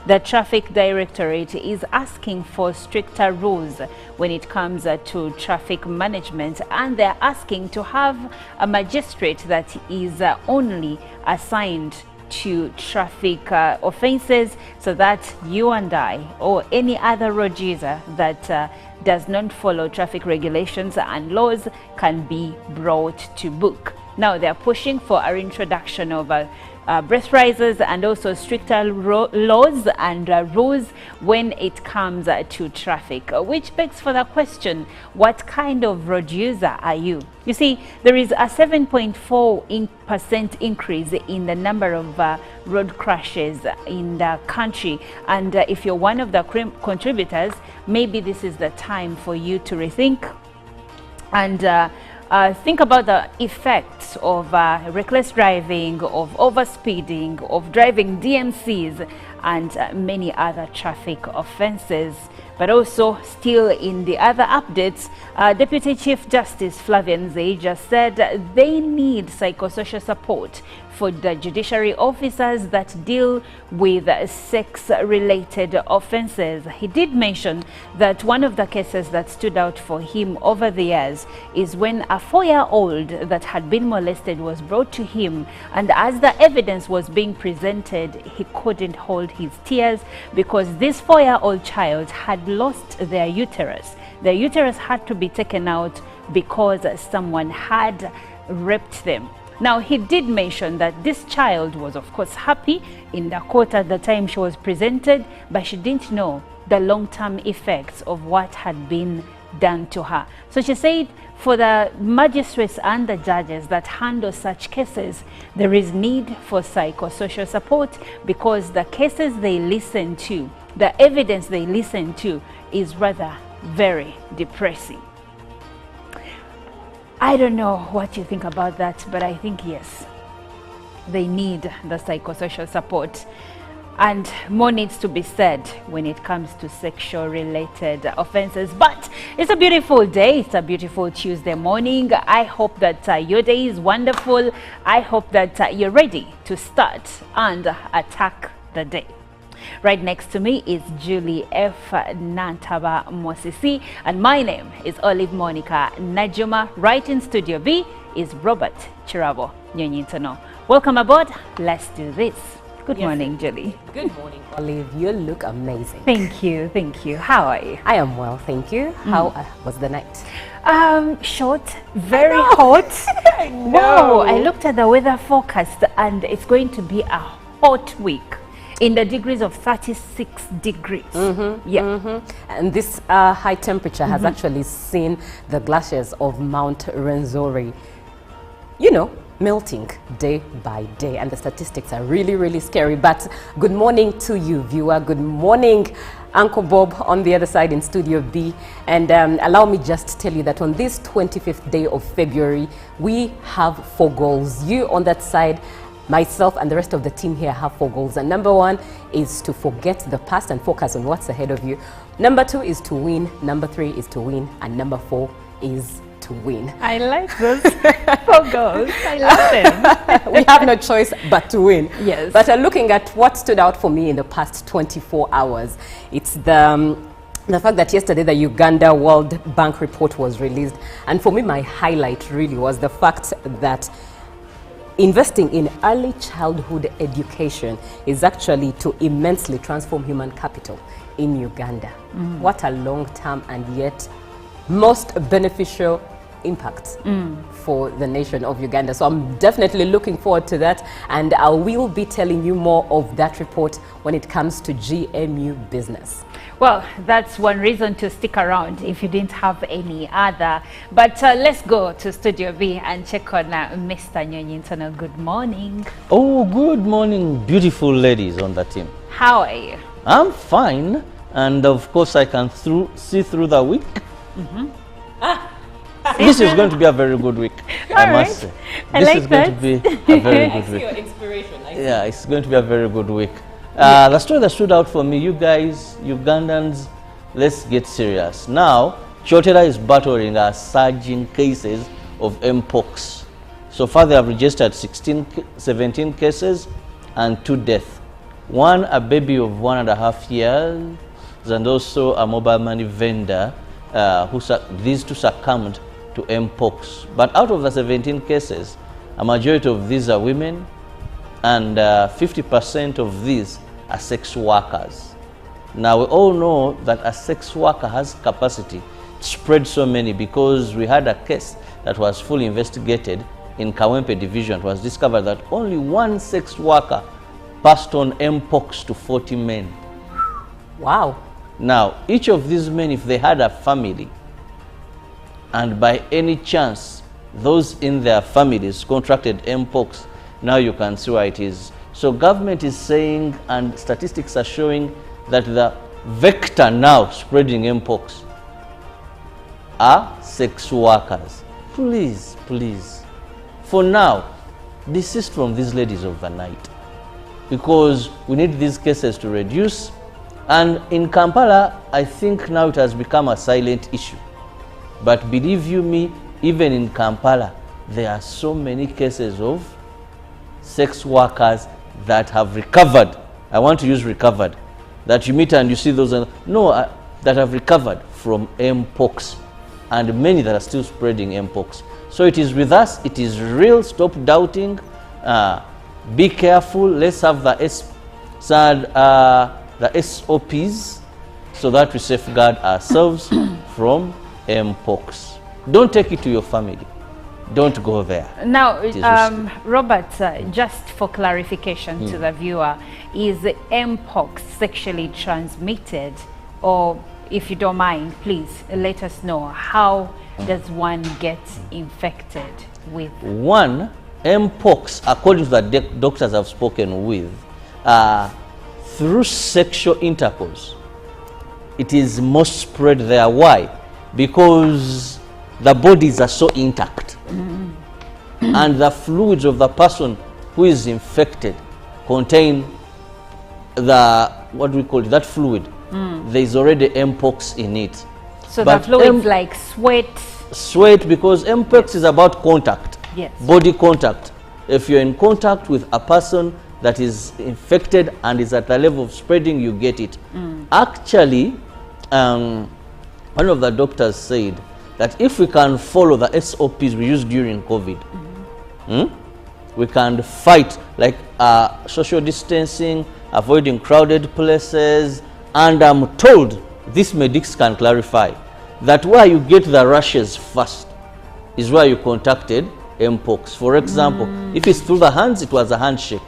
The Traffic Directorate is asking for stricter rules when it comes to traffic management, and they're asking to have a magistrate that is only assigned to traffic offenses, so that you and I or any other road user that does not follow traffic regulations and laws can be brought to book. Now they're pushing for our introduction of breathalyzers and also stricter laws and rules when it comes to traffic, which begs for the question, what kind of road user are you? You see, there is a 7.4% increase in the number of road crashes in the country, and if you're one of the contributors, maybe this is the time for you to rethink and think about the effects of reckless driving, of overspeeding, of driving DMCs, and many other traffic offenses. But also, still in the other updates, Deputy Chief Justice Flavian Zeija said they need psychosocial support for the judiciary officers that deal with sex-related offenses. He did mention that one of the cases that stood out for him over the years is when a 4-year-old that had been molested was brought to him, and as the evidence was being presented, he couldn't hold his tears because this 4-year-old child had lost their uterus. Their uterus had to be taken out because someone had raped them. Now, he did mention that this child was, of course, happy in the court at the time she was presented, but she didn't know the long-term effects of what had been done to her. So she said for the magistrates and the judges that handle such cases, there is need for psychosocial support because the cases they listen to, the evidence they listen to is rather very depressing. I don't know what you think about that, but I think yes, they need the psychosocial support, and more needs to be said when it comes to sexual related offenses. But it's a beautiful day. It's a beautiful Tuesday morning. I hope that your day is wonderful. I hope that you're ready to start and attack the day. Right next to me is Julie F. Nantaba Mosisi, and my name is Olive Monica Najuma. Right in Studio B is Robert Chirabo Nyonyintono. Welcome aboard. Let's do this. Good morning, Julie. Good morning, Olive. You look amazing. Thank you. Thank you. How are you? I am well, thank you. How was the night? Short, very hot. I know. Wow, I looked at the weather forecast and it's going to be a hot week in the degrees of 36 degrees. And this high temperature has actually seen the glaciers of Mount Rwenzori, melting day by day, and the statistics are really scary. But good morning to you, viewer. Good morning, Uncle Bob on the other side in Studio B. And allow me just to tell you that on this 25th day of February, we have 4 goals. You on that side, myself and the rest of the team here have 4 goals. And number 1 is to forget the past and focus on what's ahead of you. Number 2 is to win. Number 3 is to win. And number 4 is to win. I like those 4 goals. I love them. We have no choice but to win. Yes. But looking at what stood out for me in the past 24 hours, it's the fact that yesterday the Uganda World Bank report was released. And for me, my highlight really was the fact that investing in early childhood education is actually to immensely transform human capital in Uganda. What a long-term and yet most beneficial impact for the nation of Uganda. So I'm definitely looking forward to that, and I will be telling you more of that report when it comes to GMU business. Well, that's one reason to stick around if you didn't have any other. But let's go to Studio B and check on Mr. Nyonyintono. Good morning. Oh, good morning, beautiful ladies on the team. How are you? I'm fine, and of course I can see through the week. This is going to be a very good week, I must say. This is going to be a very good week. Your inspiration. Yeah, it's going to be a very good week. The story that stood out for me, you guys, Ugandans, let's get serious. Now, Chotera is battling a surging cases of Mpox. So far, they have registered 17 cases and 2 deaths. one a baby of 1.5 years, and also a mobile money vendor these two succumbed to Mpox. But out of the 17 cases, a majority of these are women, and 50% of these are sex workers. Now, we all know that a sex worker has capacity to spread so many, because we had a case that was fully investigated in Kawempe division. It was discovered that only one sex worker passed on Mpox to 40 men. Wow. Now, each of these men, if they had a family, and by any chance those in their families contracted Mpox, now you can see why it is. So government is saying, and statistics are showing, that the vector now spreading Mpox are sex workers. Please, please, for now, desist from these ladies overnight, because we need these cases to reduce. And in Kampala, I think now it has become a silent issue. But believe you me, even in Kampala, there are so many cases of sex workers that have recovered. I want to use recovered. That you meet and you see those, that have recovered from Mpox, and many that are still spreading Mpox. So it is with us, it is real. Stop doubting. Be careful. Let's have the SOPs so that we safeguard ourselves from Mpox. Don't take it to your family. Don't go there. Now, Robert, just for clarification to the viewer, is Mpox sexually transmitted? Or, if you don't mind, please let us know, how does one get infected with? One, Mpox, according to the doctors I've spoken with, through sexual intercourse. It is most spread there. Why? Because the bodies are so intact, and the fluids of the person who is infected contain what we call it, that fluid. There is already Mpox in it. So the fluids like sweat, because Mpox is about contact. Yes. Body contact. If you're in contact with a person that is infected and is at the level of spreading, you get it. Actually, one of the doctors said that if we can follow the SOPs we used during COVID, we can fight, like social distancing, avoiding crowded places, and I'm told, these medics can clarify, that where you get the rashes first is where you contacted Mpox. For example, if it's through the hands, it was a handshake.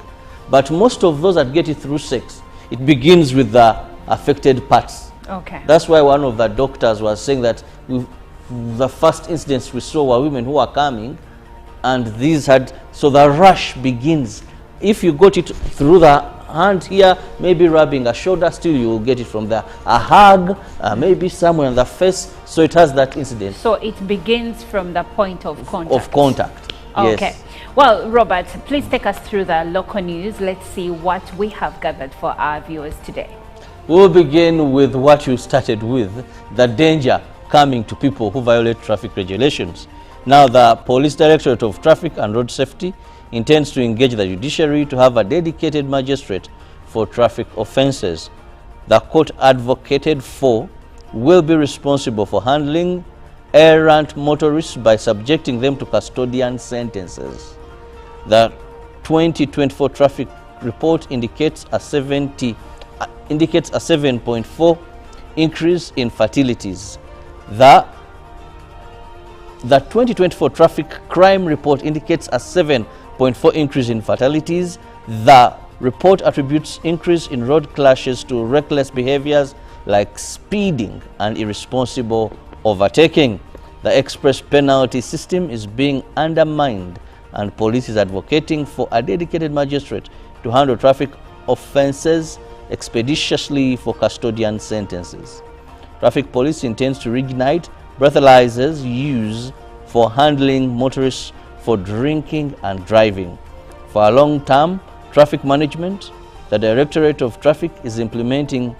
But most of those that get it through sex, it begins with the affected parts. Okay. That's why one of the doctors was saying that the first incidents we saw were women who are coming, and these had, so the rush begins. If you got it through the hand here, maybe rubbing a shoulder, still you will get it from there. A hug, maybe somewhere in the face, so it has that incident. So it begins from the point of contact. Of contact, okay. Yes. Well, Robert, please take us through the local news. Let's see what we have gathered for our viewers today. We'll begin with what you started with, the danger coming to people who violate traffic regulations. Now, the Police Directorate of Traffic and Road Safety intends to engage the judiciary to have a dedicated magistrate for traffic offences. The court advocated for will be responsible for handling errant motorists by subjecting them to custodian sentences. The 2024 traffic report indicates a 7.4 increase in fatalities. The 2024 traffic crime report indicates a 7.4 increase in fatalities. The report attributes increase in road clashes to reckless behaviors like speeding and irresponsible overtaking. The express penalty system is being undermined, and police is advocating for a dedicated magistrate to handle traffic offences expeditiously for custodian sentences. Traffic police intends to reignite breathalyzers used for handling motorists for drinking and driving. For a long-term traffic management, the Directorate of Traffic is implementing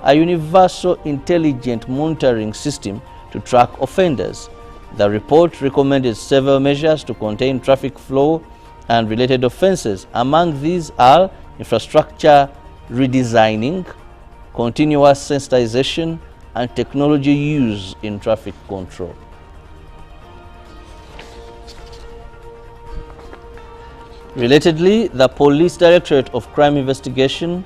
a universal intelligent monitoring system to track offenders. The report recommended several measures to contain traffic flow and related offences. Among these are infrastructure redesigning, continuous sensitization, and technology use in traffic control. Relatedly, the Police Directorate of Crime Investigation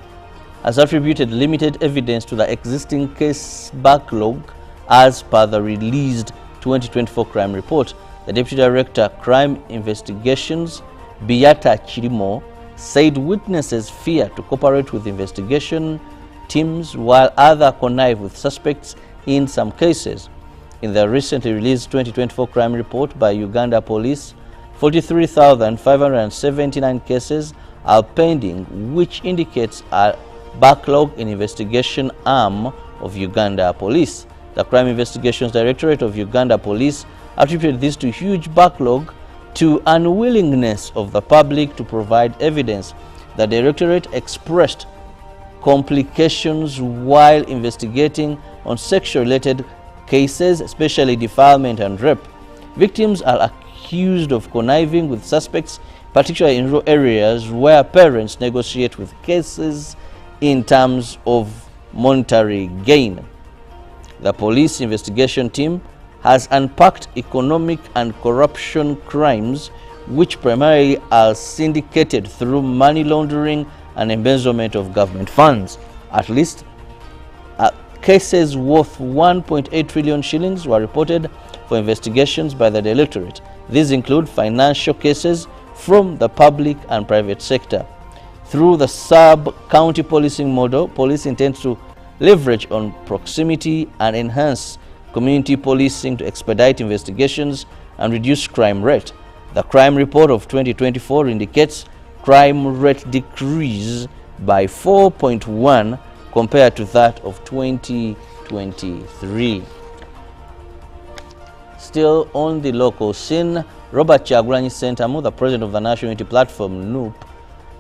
has attributed limited evidence to the existing case backlog as per the released 2024 crime report. The Deputy Director, Crime Investigations, Biata Chirimo, said witnesses fear to cooperate with investigation teams while others connive with suspects in some cases. In the recently released 2024 crime report by Uganda Police, 43,579 cases are pending, which indicates a backlog in investigation arm of Uganda Police. The Crime Investigations Directorate of Uganda Police attributed this to huge backlog to unwillingness of the public to provide evidence. The Directorate expressed complications while investigating on sexual-related cases, especially defilement and rape. Victims are accused of conniving with suspects, particularly in rural areas where parents negotiate with cases in terms of monetary gain. The police investigation team has unpacked economic and corruption crimes, which primarily are syndicated through money laundering and embezzlement of government funds. At least cases worth 1.8 trillion shillings were reported for investigations by the Directorate. These include financial cases from the public and private sector. Through the sub-county policing model, police intends to leverage on proximity and enhance community policing to expedite investigations and reduce crime rate. The crime report of 2024 indicates crime rate decrease by 4.1 compared to that of 2023. Still on the local scene, Robert Kyagulanyi Ssentamu, the president of the National Unity Platform, NUP,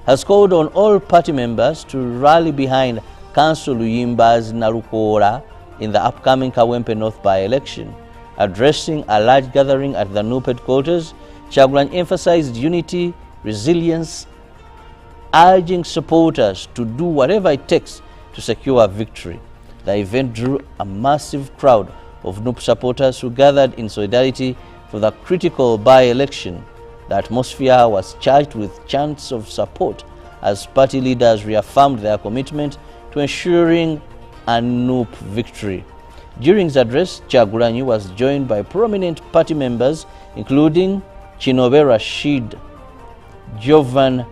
has called on all party members to rally behind Council Luyimba's Narukora in the upcoming Kawempe North by-election. Addressing a large gathering at the NUP headquarters, Kyagulanyi emphasized unity, resilience, urging supporters to do whatever it takes to secure victory. The event drew a massive crowd of NUP supporters who gathered in solidarity for the critical by-election. The atmosphere was charged with chants of support as party leaders reaffirmed their commitment to ensuring a NUP victory. During his address, Kyagulanyi was joined by prominent party members including Chinobe Rashid, Jovan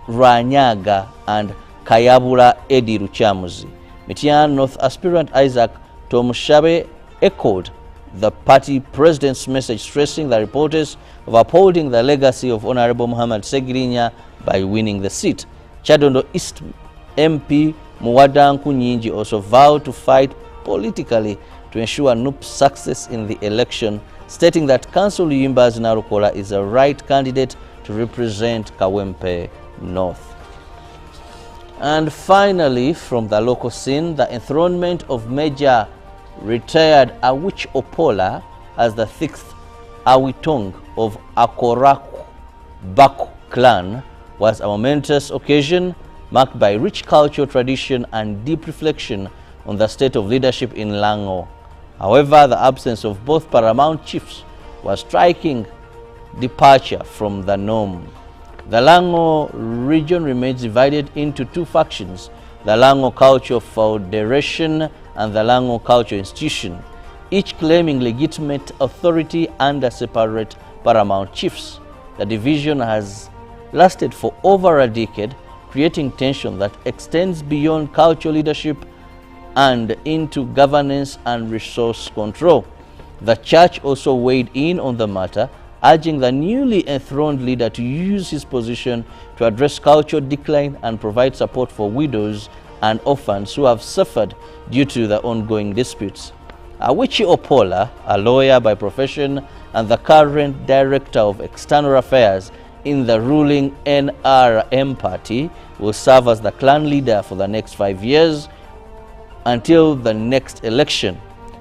Ranyaga and Kayabula Edi Ruchamuzi. Mityana North aspirant Isaac Tomushabe echoed the party president's message, stressing the importance of upholding the legacy of Honorable Muhammad Segirinya by winning the seat. Chadondo East MP Muwadanku Nyingi also vowed to fight politically to ensure NUP's success in the election, stating that Council Luyimba's Narukola is the right candidate to represent Kawempe North. And finally, from the local scene, the enthronement of Major retired Awich Opola as the 6th Awitong of Akoraku Baku clan was a momentous occasion marked by rich cultural tradition and deep reflection on the state of leadership in Lango. However, the absence of both paramount chiefs was striking departure from the norm. The Lango region remains divided into two factions, the Lango Cultural Federation and the Lango Cultural Institution, each claiming legitimate authority under separate paramount chiefs. The division has lasted for over a decade, creating tension that extends beyond cultural leadership and into governance and resource control. The church also weighed in on the matter, urging the newly enthroned leader to use his position to address cultural decline and provide support for widows and orphans who have suffered due to the ongoing disputes. Awichi Opola, a lawyer by profession and the current Director of External Affairs in the ruling NRM party, will serve as the clan leader for the next 5 years until the next election.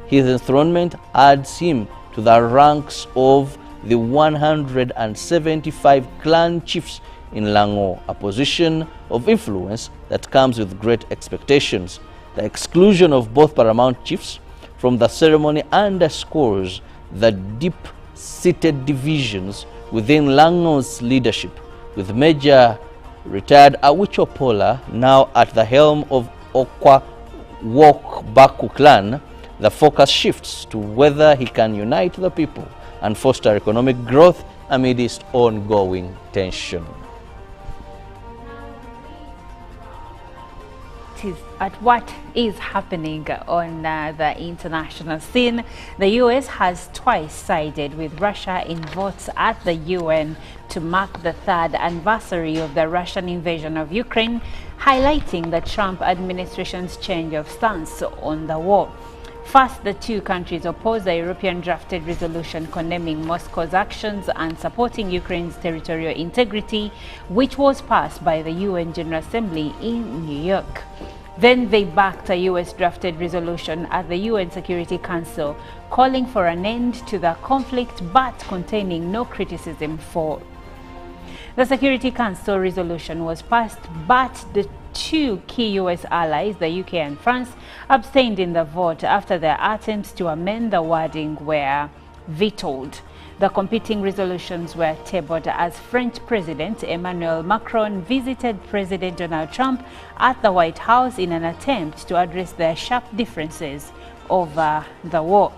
His enthronement adds him to the ranks of the 175 clan chiefs in Lango, a position of influence that comes with great expectations. The exclusion of both paramount chiefs from the ceremony underscores the deep-seated divisions within Lango's leadership, with Major retired Awicho Pola now at the helm of Okwa Wok Baku clan. The focus shifts to whether he can unite the people and foster economic growth amidst ongoing tension. At what is happening on the international scene, the US has twice sided with Russia in votes at the UN to mark the third anniversary of the Russian invasion of Ukraine, highlighting the Trump administration's change of stance on the war. First, the two countries opposed the European drafted resolution condemning Moscow's actions and supporting Ukraine's territorial integrity, which was passed by the UN General Assembly in New York. Then they backed a US drafted resolution at the UN Security Council calling for an end to the conflict but containing no criticism for. The Security Council resolution was passed, but the two key US allies, the UK and France, abstained in the vote after their attempts to amend the wording were vetoed. The competing resolutions were tabled as French President Emmanuel Macron visited President Donald Trump at the White House in an attempt to address their sharp differences over the war.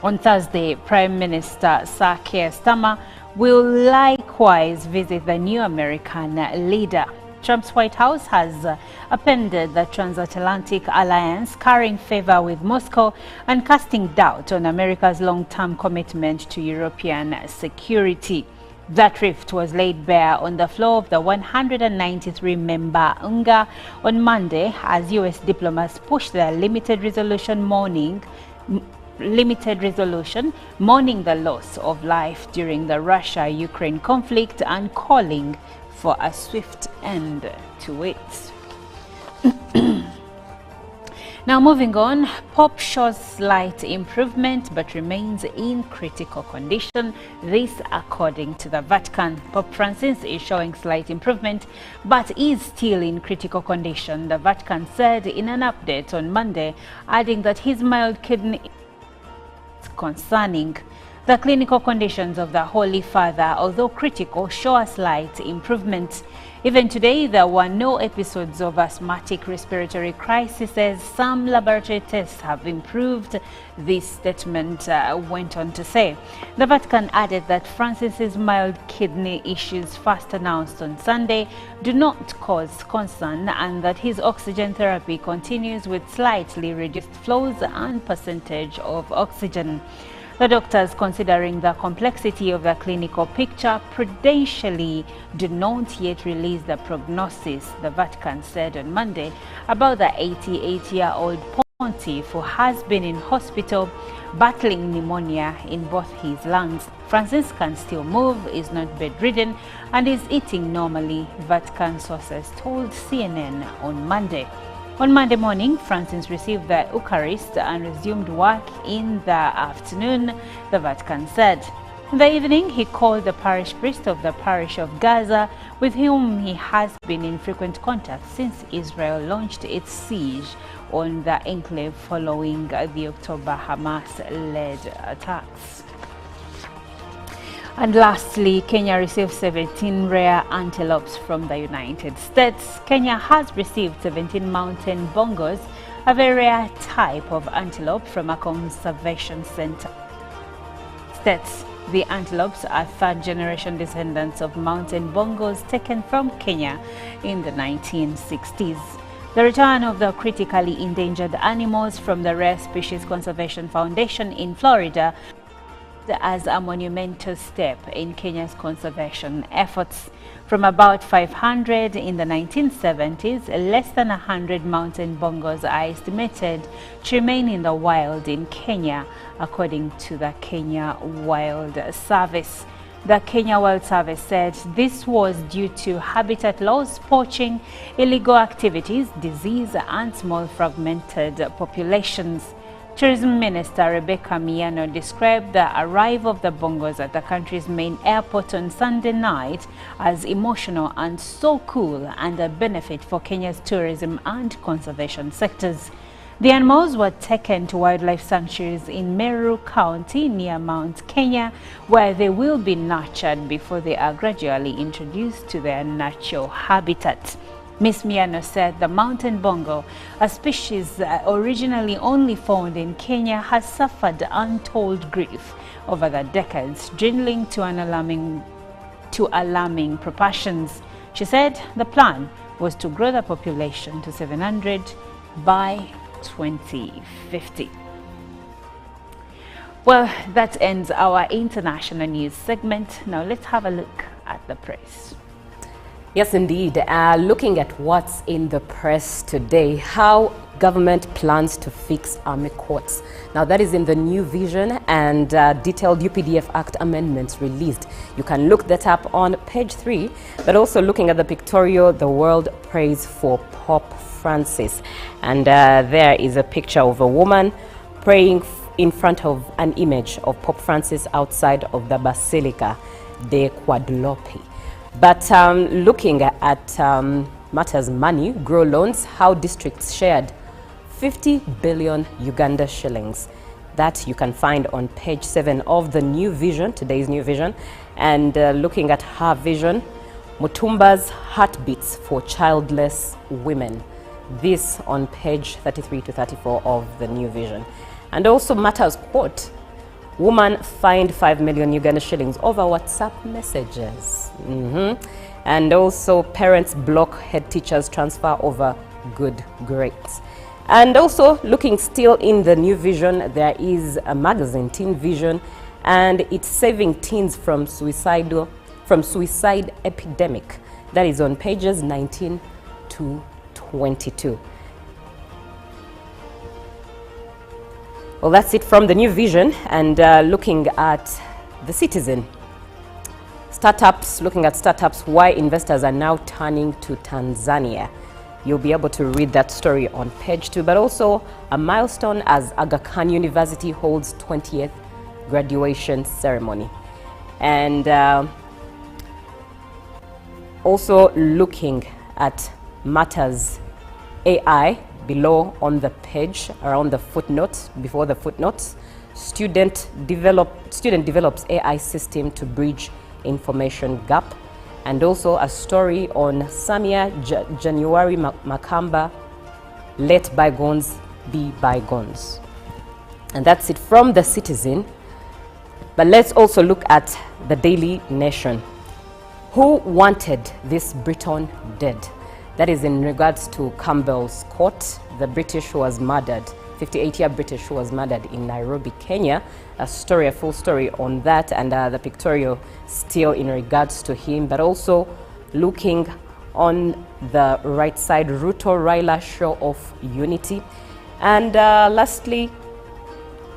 On Thursday, Prime Minister Sir Keir Starmer will likewise visit the new American leader. Trump's White House has appended the transatlantic alliance, carrying favor with Moscow and casting doubt on America's long-term commitment to European security. That rift was laid bare on the floor of the 193-member UNGA on Monday as US diplomats pushed their limited resolution mourning the loss of life during the Russia-Ukraine conflict and calling for a swift end to it. Now moving on, Pope shows slight improvement but remains in critical condition. This according to the Vatican. Pope Francis is showing slight improvement but is still in critical condition, the Vatican said in an update on Monday, adding that his mild kidney is concerning. The clinical conditions of the Holy Father, although critical, show a slight improvement. Even today, there were no episodes of asthmatic respiratory crises. Some laboratory tests have improved, this statement went on to say. The Vatican added that Francis's mild kidney issues first announced on Sunday do not cause concern and that his oxygen therapy continues with slightly reduced flows and percentage of oxygen. The doctors, considering the complexity of the clinical picture, prudentially do not yet release the prognosis, the Vatican said on Monday, about the 88-year-old pontiff who has been in hospital battling pneumonia in both his lungs. Francis can still move, is not bedridden, and is eating normally, Vatican sources told CNN on Monday. On Monday morning, Francis received the Eucharist and resumed work in the afternoon, the Vatican said. In the evening, he called the parish priest of the parish of Gaza, with whom he has been in frequent contact since Israel launched its siege on the enclave following the October Hamas-led attacks. And lastly, Kenya received 17 rare antelopes from the United States. Kenya has received 17 mountain bongos, a very rare type of antelope, from a conservation center. The antelopes are third-generation descendants of mountain bongos taken from Kenya in the 1960s. The return of the critically endangered animals from the Rare Species Conservation Foundation in Florida as a monumental step in Kenya's conservation efforts. From about 500 in the 1970s, less than 100 mountain bongos are estimated to remain in the wild in Kenya, according to the Kenya Wild Service. The Kenya Wild Service said this was due to habitat loss, poaching, illegal activities, disease, and small fragmented populations. Tourism Minister Rebecca Miano described the arrival of the Bongos at the country's main airport on Sunday night as emotional and so cool and a benefit for Kenya's tourism and conservation sectors. The animals were taken to wildlife sanctuaries in Meru County near Mount Kenya, where they will be nurtured before they are gradually introduced to their natural habitat. Ms. Miano said the mountain bongo, a species originally only found in Kenya, has suffered untold grief over the decades, dwindling to alarming proportions. She said the plan was to grow the population to 700 by 2050. Well, that ends our international news segment. Now let's have a look at the press. Yes, indeed. Looking at what's in the press today, how government plans to fix army courts. Now that is in the New Vision, and detailed UPDF Act amendments released. You can look that up on page 3, but also looking at the pictorial, the world prays for Pope Francis. And there is a picture of a woman praying in front of an image of Pope Francis outside of the Basilica de Guadalupe. But looking at matters money, grow loans, how districts shared 50 billion Uganda shillings. That you can find on page 7 of the New Vision, today's New Vision. And looking at her vision, Mutumba's heartbeats for childless women. This on page 33 to 34 of the New Vision. And also matters quote, woman fined 5 million Uganda shillings over WhatsApp messages. And also parents block head teachers transfer over good grades. And also looking still in the New Vision, there is a magazine, Teen Vision, and it's saving teens from suicide epidemic. That is on pages 19 to 22. Well, that's it from the New Vision. And looking at the Citizen. Startups, looking at startups, why investors are now turning to Tanzania. You'll be able to read that story on page 2, but also a milestone as Aga Khan University holds 20th graduation ceremony. And also looking at matters AI below on the page, around the footnotes, before the footnotes. Student develops AI system to bridge information gap. And also a story on Samia January Makamba, let bygones be bygones. And that's it from the Citizen. But let's also look at the Daily Nation. Who wanted this Briton dead? That is in regards to Campbell's court, the British who was murdered, 58-year British who was murdered in Nairobi, Kenya. A full story on that, and the pictorial still in regards to him, but also looking on the right side, Ruto Raila show of unity. And lastly,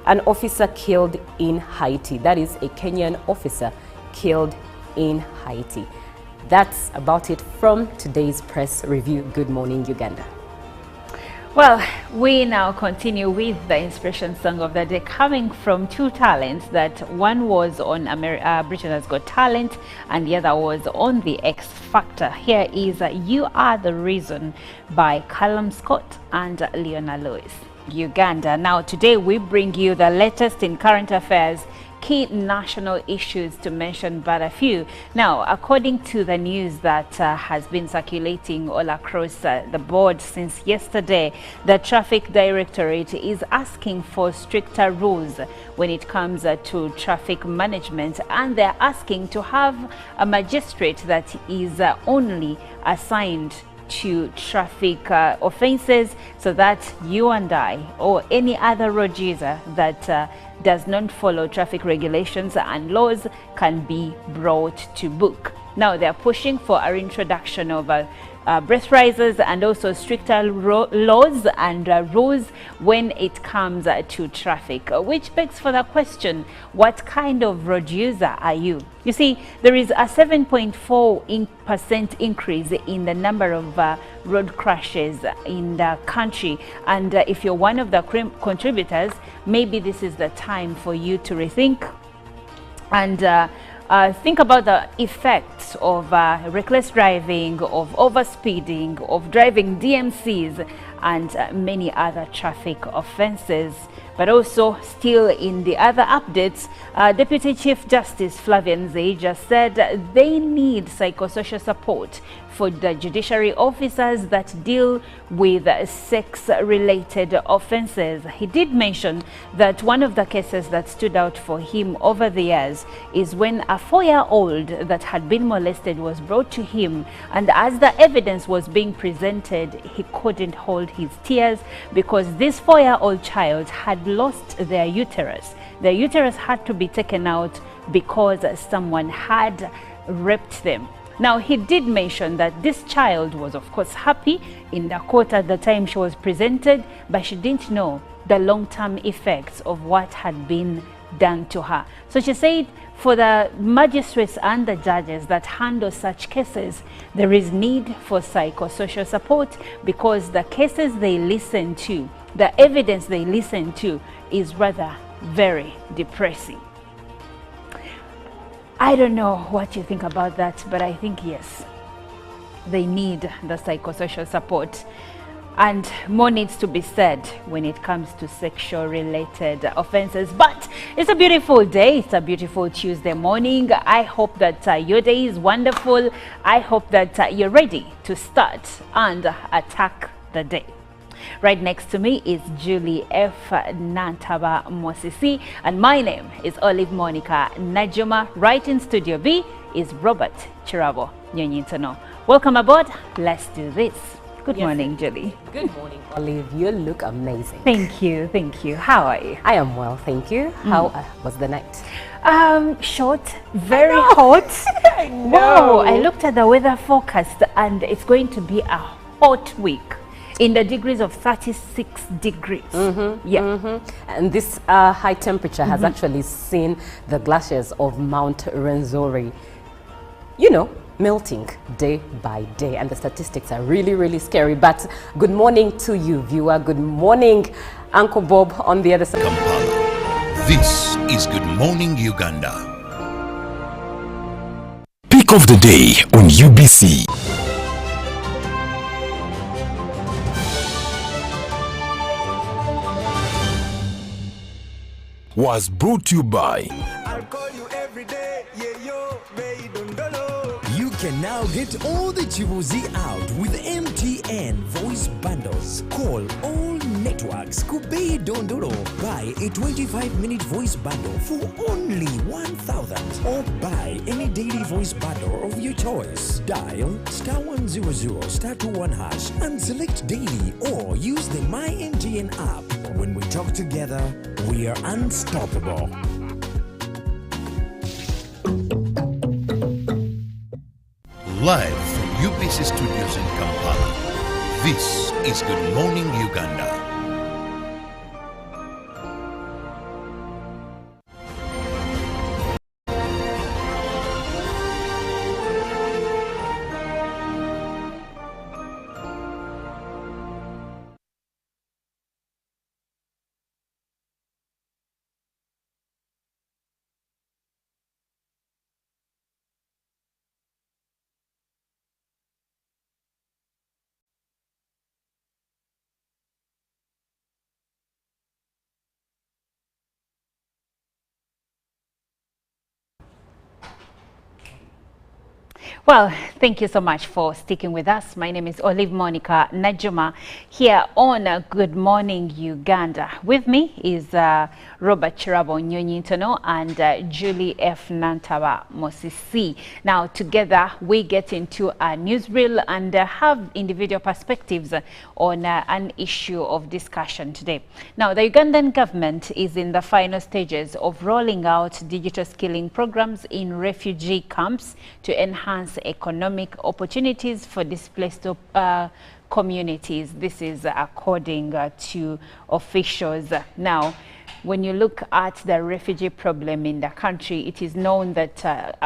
an officer killed in Haiti. That is a Kenyan officer killed in Haiti. That's about it from today's press review. Good morning, Uganda. Well, we now continue with the inspiration song of the day, coming from two talents. That one was on Britain Has Got Talent, and the other was on the X Factor. Here is You Are the Reason by Callum Scott and Leona Lewis. Uganda. Now today we bring you the latest in current affairs, key national issues to mention but a few. Now, according to the news that has been circulating all across the board since yesterday, the Traffic Directorate is asking for stricter rules when it comes to traffic management, and they're asking to have a magistrate that is only assigned to traffic offenses, so that you and I or any other road user that does not follow traffic regulations and laws can be brought to book. Now they're pushing for a introduction of breathalyzers and also stricter laws and rules when it comes to traffic, which begs for the question, what kind of road user are you? You see, there is a 7.4% increase in the number of road crashes in the country, and if you're one of the contributors, maybe this is the time for you to rethink and think about the effects of reckless driving, of overspeeding, of driving DMCs, and many other traffic offenses. But also, still in the other updates, Deputy Chief Justice Flavian Zay just said they need psychosocial support for the judiciary officers that deal with sex-related offenses. He did mention that one of the cases that stood out for him over the years is when a 4-year-old that had been molested was brought to him, and as the evidence was being presented, he couldn't hold his tears because this 4-year-old child had lost their uterus. Their uterus had to be taken out because someone had raped them. Now, he did mention that this child was, of course, happy in the court at the time she was presented, but she didn't know the long-term effects of what had been done to her. So she said for the magistrates and the judges that handle such cases, there is need for psychosocial support because the cases they listen to, the evidence they listen to is rather very depressing. I don't know what you think about that, but I think yes, they need the psychosocial support. And more needs to be said when it comes to sexual related offenses. But it's a beautiful day. It's a beautiful Tuesday morning. I hope that your day is wonderful. I hope that you're ready to start and attack the day. Right next to me is Julie F. Nantaba Mosisi, and my name is Olive Monica Najuma. Right in Studio B is Robert Chirabo Nyonyintono. Welcome aboard. Let's do this. Good morning, Julie. Good morning, Olive. You look amazing. Thank you. Thank you. How are you? I am well, thank you. How was the night? Short, very hot. I know. Wow, I looked at the weather forecast and it's going to be a hot week in the degrees of 36 degrees. And this high temperature has actually seen the glaciers of Mount Rwenzori, melting day by day, and the statistics are really, really scary. But good morning to you, viewer. Good morning, Uncle Bob on the other side. Kampala. This is Good Morning Uganda. Pick of the day on UBC. Was brought to you by I'll call you every day, yeah, yo, baby, don't know. You can now get all the Chibuzi out with MTN voice bundles. Call all networks. Kubei Dondoro. Buy a 25-minute voice bundle for only 1,000. Or buy any daily voice bundle of your choice. Dial *100 *21 hash and select daily, or use the My MTN app. When we talk together, we are unstoppable. Live from UBC Studios in Kampala. This is Good Morning Uganda. Well, thank you so much for sticking with us. My name is Olive Monica Najuma here on Good Morning Uganda. With me is Robert Chirabo Nyonyintono and Julie F. Nantaba Mosisi. Now, together we get into a newsreel and have individual perspectives on an issue of discussion today. Now, the Ugandan government is in the final stages of rolling out digital skilling programs in refugee camps to enhance enhance economic opportunities for displaced communities. This is according to officials. Now, when you look at the refugee problem in the country, it is known that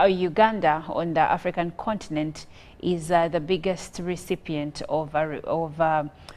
Uganda on the African continent is the biggest recipient of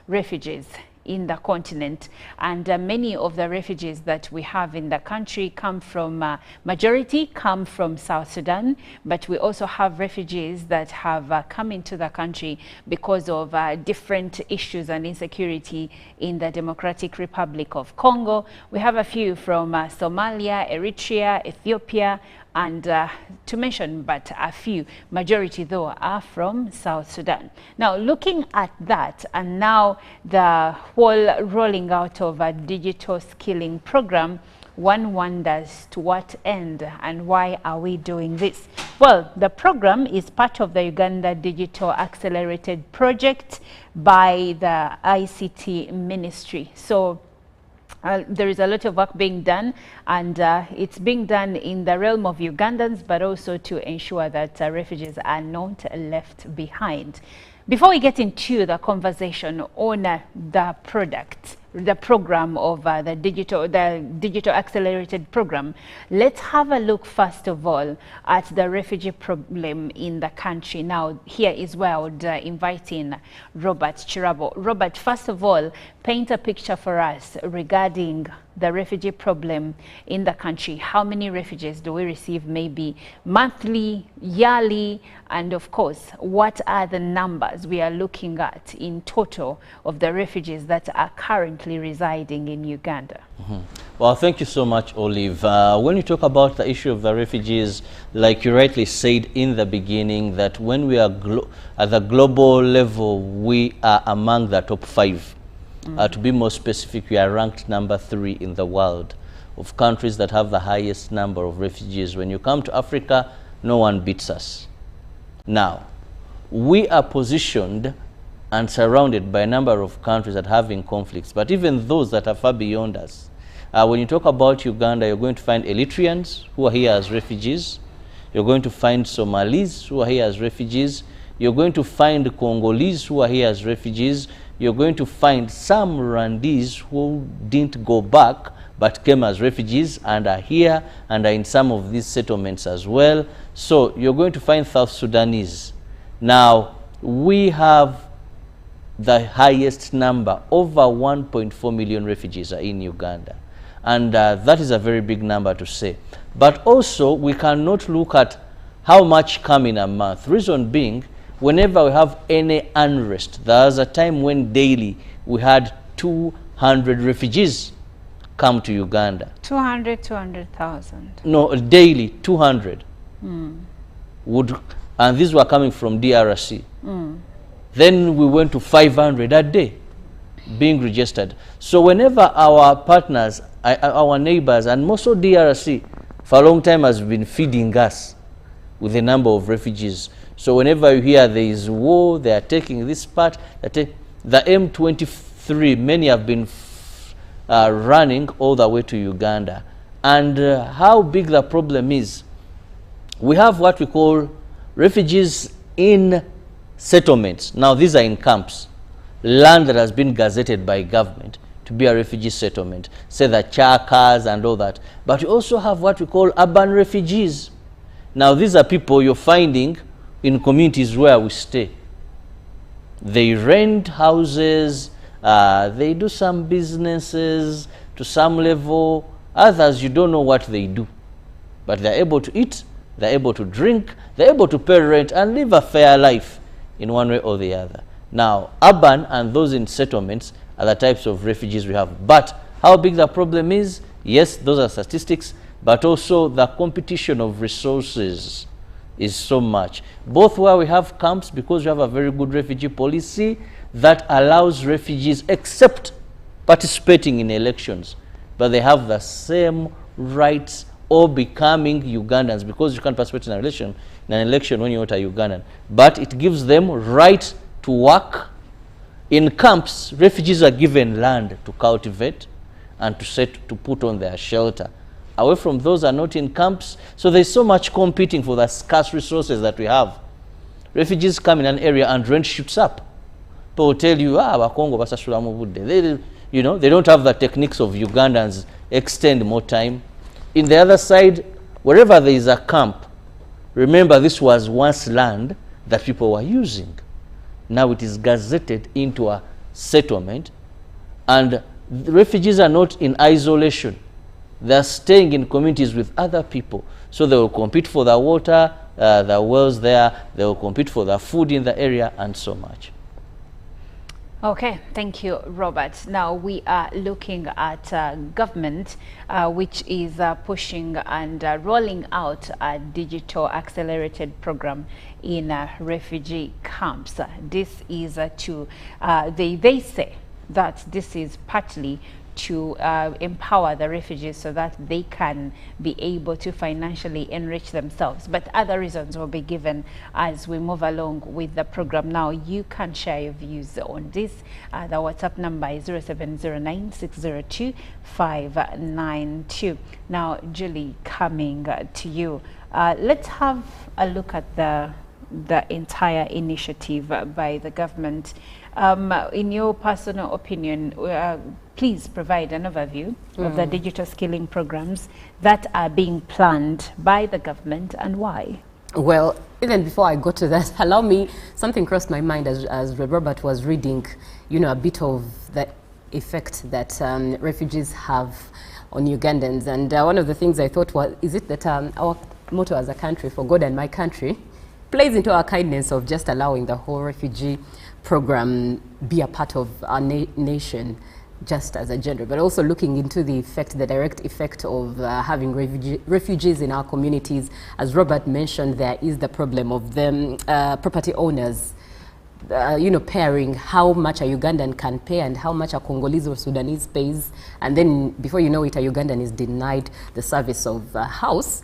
refugees in the continent, and many of the refugees that we have in the country come from, majority come from South Sudan, but we also have refugees that have come into the country because of different issues and insecurity in the Democratic Republic of Congo. We have a few from Somalia, Eritrea, Ethiopia, and to mention but a few, majority though are from South Sudan. Now, looking at that, and now the whole rolling out of a digital skilling program, one wonders to what end and why are we doing this? Well, the program is part of the Uganda Digital Accelerated Project by the ICT Ministry. So there is a lot of work being done, and it's being done in the realm of Ugandans, but also to ensure that refugees are not left behind. Before we get into the conversation on the product, the program of the digital accelerated program, let's have a look first of all at the refugee problem in the country. Now, here is where I would invite in Robert Chirabo. Robert, first of all, paint a picture for us regarding the refugee problem in the country. How many refugees do we receive, maybe monthly, yearly, and of course, what are the numbers we are looking at in total of the refugees that are currently residing in Uganda? Well, thank you so much, Olive. When you talk about the issue of the refugees, like you rightly said in the beginning, that when we are at the global level, we are among the top 5. To be more specific, we are ranked number 3 in the world of countries that have the highest number of refugees. When you come to Africa, no one beats us. Now, we are positioned and surrounded by a number of countries that are having conflicts, but even those that are far beyond us. When you talk about Uganda, you're going to find Eritreans who are here as refugees. You're going to find Somalis who are here as refugees. You're going to find Congolese who are here as refugees. You're going to find some Rwandese who didn't go back but came as refugees and are here and are in some of these settlements as well. So you're going to find South Sudanese. Now, we have the highest number, over 1.4 million refugees are in Uganda. And that is a very big number to say. But also, we cannot look at how much come in a month. Reason being, whenever we have any unrest, there was a time when daily we had 200 refugees come to Uganda. 200,000. No, daily 200. And these were coming from DRC. Then we went to 500 a day being registered. So whenever our partners, our neighbors, and also DRC for a long time has been feeding us with a number of refugees. So whenever you hear there is war, they are taking this part, the M23, many have been running all the way to Uganda. And how big the problem is, we have what we call refugees in settlements. Now these are in camps, land that has been gazetted by government to be a refugee settlement, say the Chakas and all that. But you also have what we call urban refugees. Now these are people you're finding in communities where we stay. They rent houses, they do some businesses to some level. Others, you don't know what they do. But they're able to eat, they're able to drink, they're able to pay rent and live a fair life in one way or the other. Now, urban and those in settlements are the types of refugees we have. But how big the problem is, yes, those are statistics, but also the competition of resources is so much. Both where we have camps, because we have a very good refugee policy that allows refugees, except participating in elections, but they have the same rights or becoming Ugandans, because you can't participate in an election when you're not a Ugandan. But it gives them right to work. In camps, refugees are given land to cultivate and to put on their shelter. Away from those are not in camps, so there's so much competing for the scarce resources that we have. refugees come in an area and rent shoots up. People will tell you, Bakongo basasula mu budde. They don't have the techniques of Ugandans, extend more time. In the other side, wherever there is a camp, remember this was once land that people were using. Now it is gazetted into a settlement, and the refugees are not in isolation. They are staying in communities with other people. So they will compete for the water, the wells there, they will compete for the food in the area, and so much. Okay, thank you, Robert. Now we are looking at government, which is pushing and rolling out a digital accelerated program in refugee camps. This is they say that this is partly to empower the refugees so that they can be able to financially enrich themselves. But other reasons will be given as we move along with the program. Now, you can share your views on this. The WhatsApp number is 0709602592. Now, Julie, coming to you. Let's have a look at the entire initiative by the government. In your personal opinion, please provide an overview of the digital skilling programs that are being planned by the government and why. Well, even before I go to that, allow me, something crossed my mind as Robert was reading, a bit of the effect that refugees have on Ugandans. And one of the things I thought was, is it that our motto as a country, for God and my country, plays into our kindness of just allowing the whole refugee program be a part of our nation just as a gender, but also looking into the effect, the direct effect of having refugees in our communities. As Robert mentioned, there is the problem of them property owners pairing how much a Ugandan can pay and how much a Congolese or Sudanese pays, and then before you know it, a Ugandan is denied the service of a house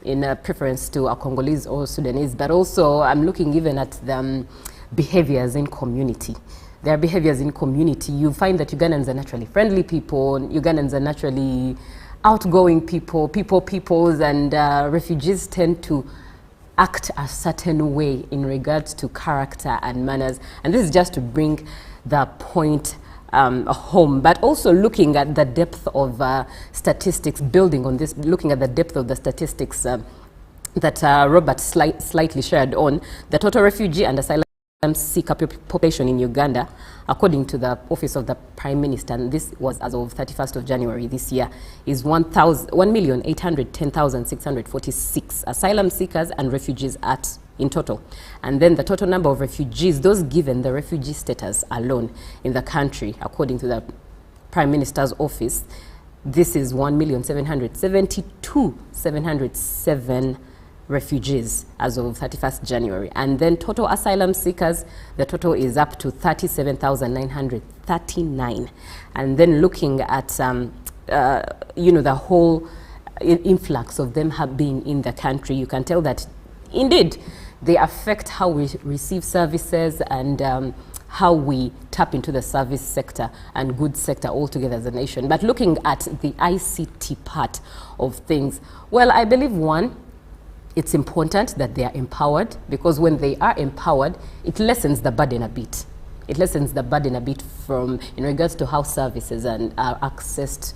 in preference to a Congolese or Sudanese. But also I'm looking even at the behaviors in community. There are behaviors in community. You find that Ugandans are naturally friendly people, Ugandans are naturally outgoing peoples, and refugees tend to act a certain way in regards to character and manners. And this is just to bring the point home, but also looking at the depth of statistics, building on this, looking at the depth of the statistics that Robert slightly shared on. The total refugee and asylum seeker population in Uganda, according to the Office of the Prime Minister, and this was as of 31st of January this year, is 1,810,646 asylum seekers and refugees in total. And then the total number of refugees, those given the refugee status alone in the country, according to the Prime Minister's office, this is 1,772,707 refugees as of 31st January. And then total asylum seekers, the total is up to 37,939. And then looking at, the whole influx of them have been in the country, you can tell that indeed they affect how we receive services and how we tap into the service sector and goods sector altogether as a nation. But looking at the ICT part of things, well, I believe one, it's important that they are empowered, because when they are empowered, it lessens the burden a bit. It lessens the burden a bit in regards to how services are accessed,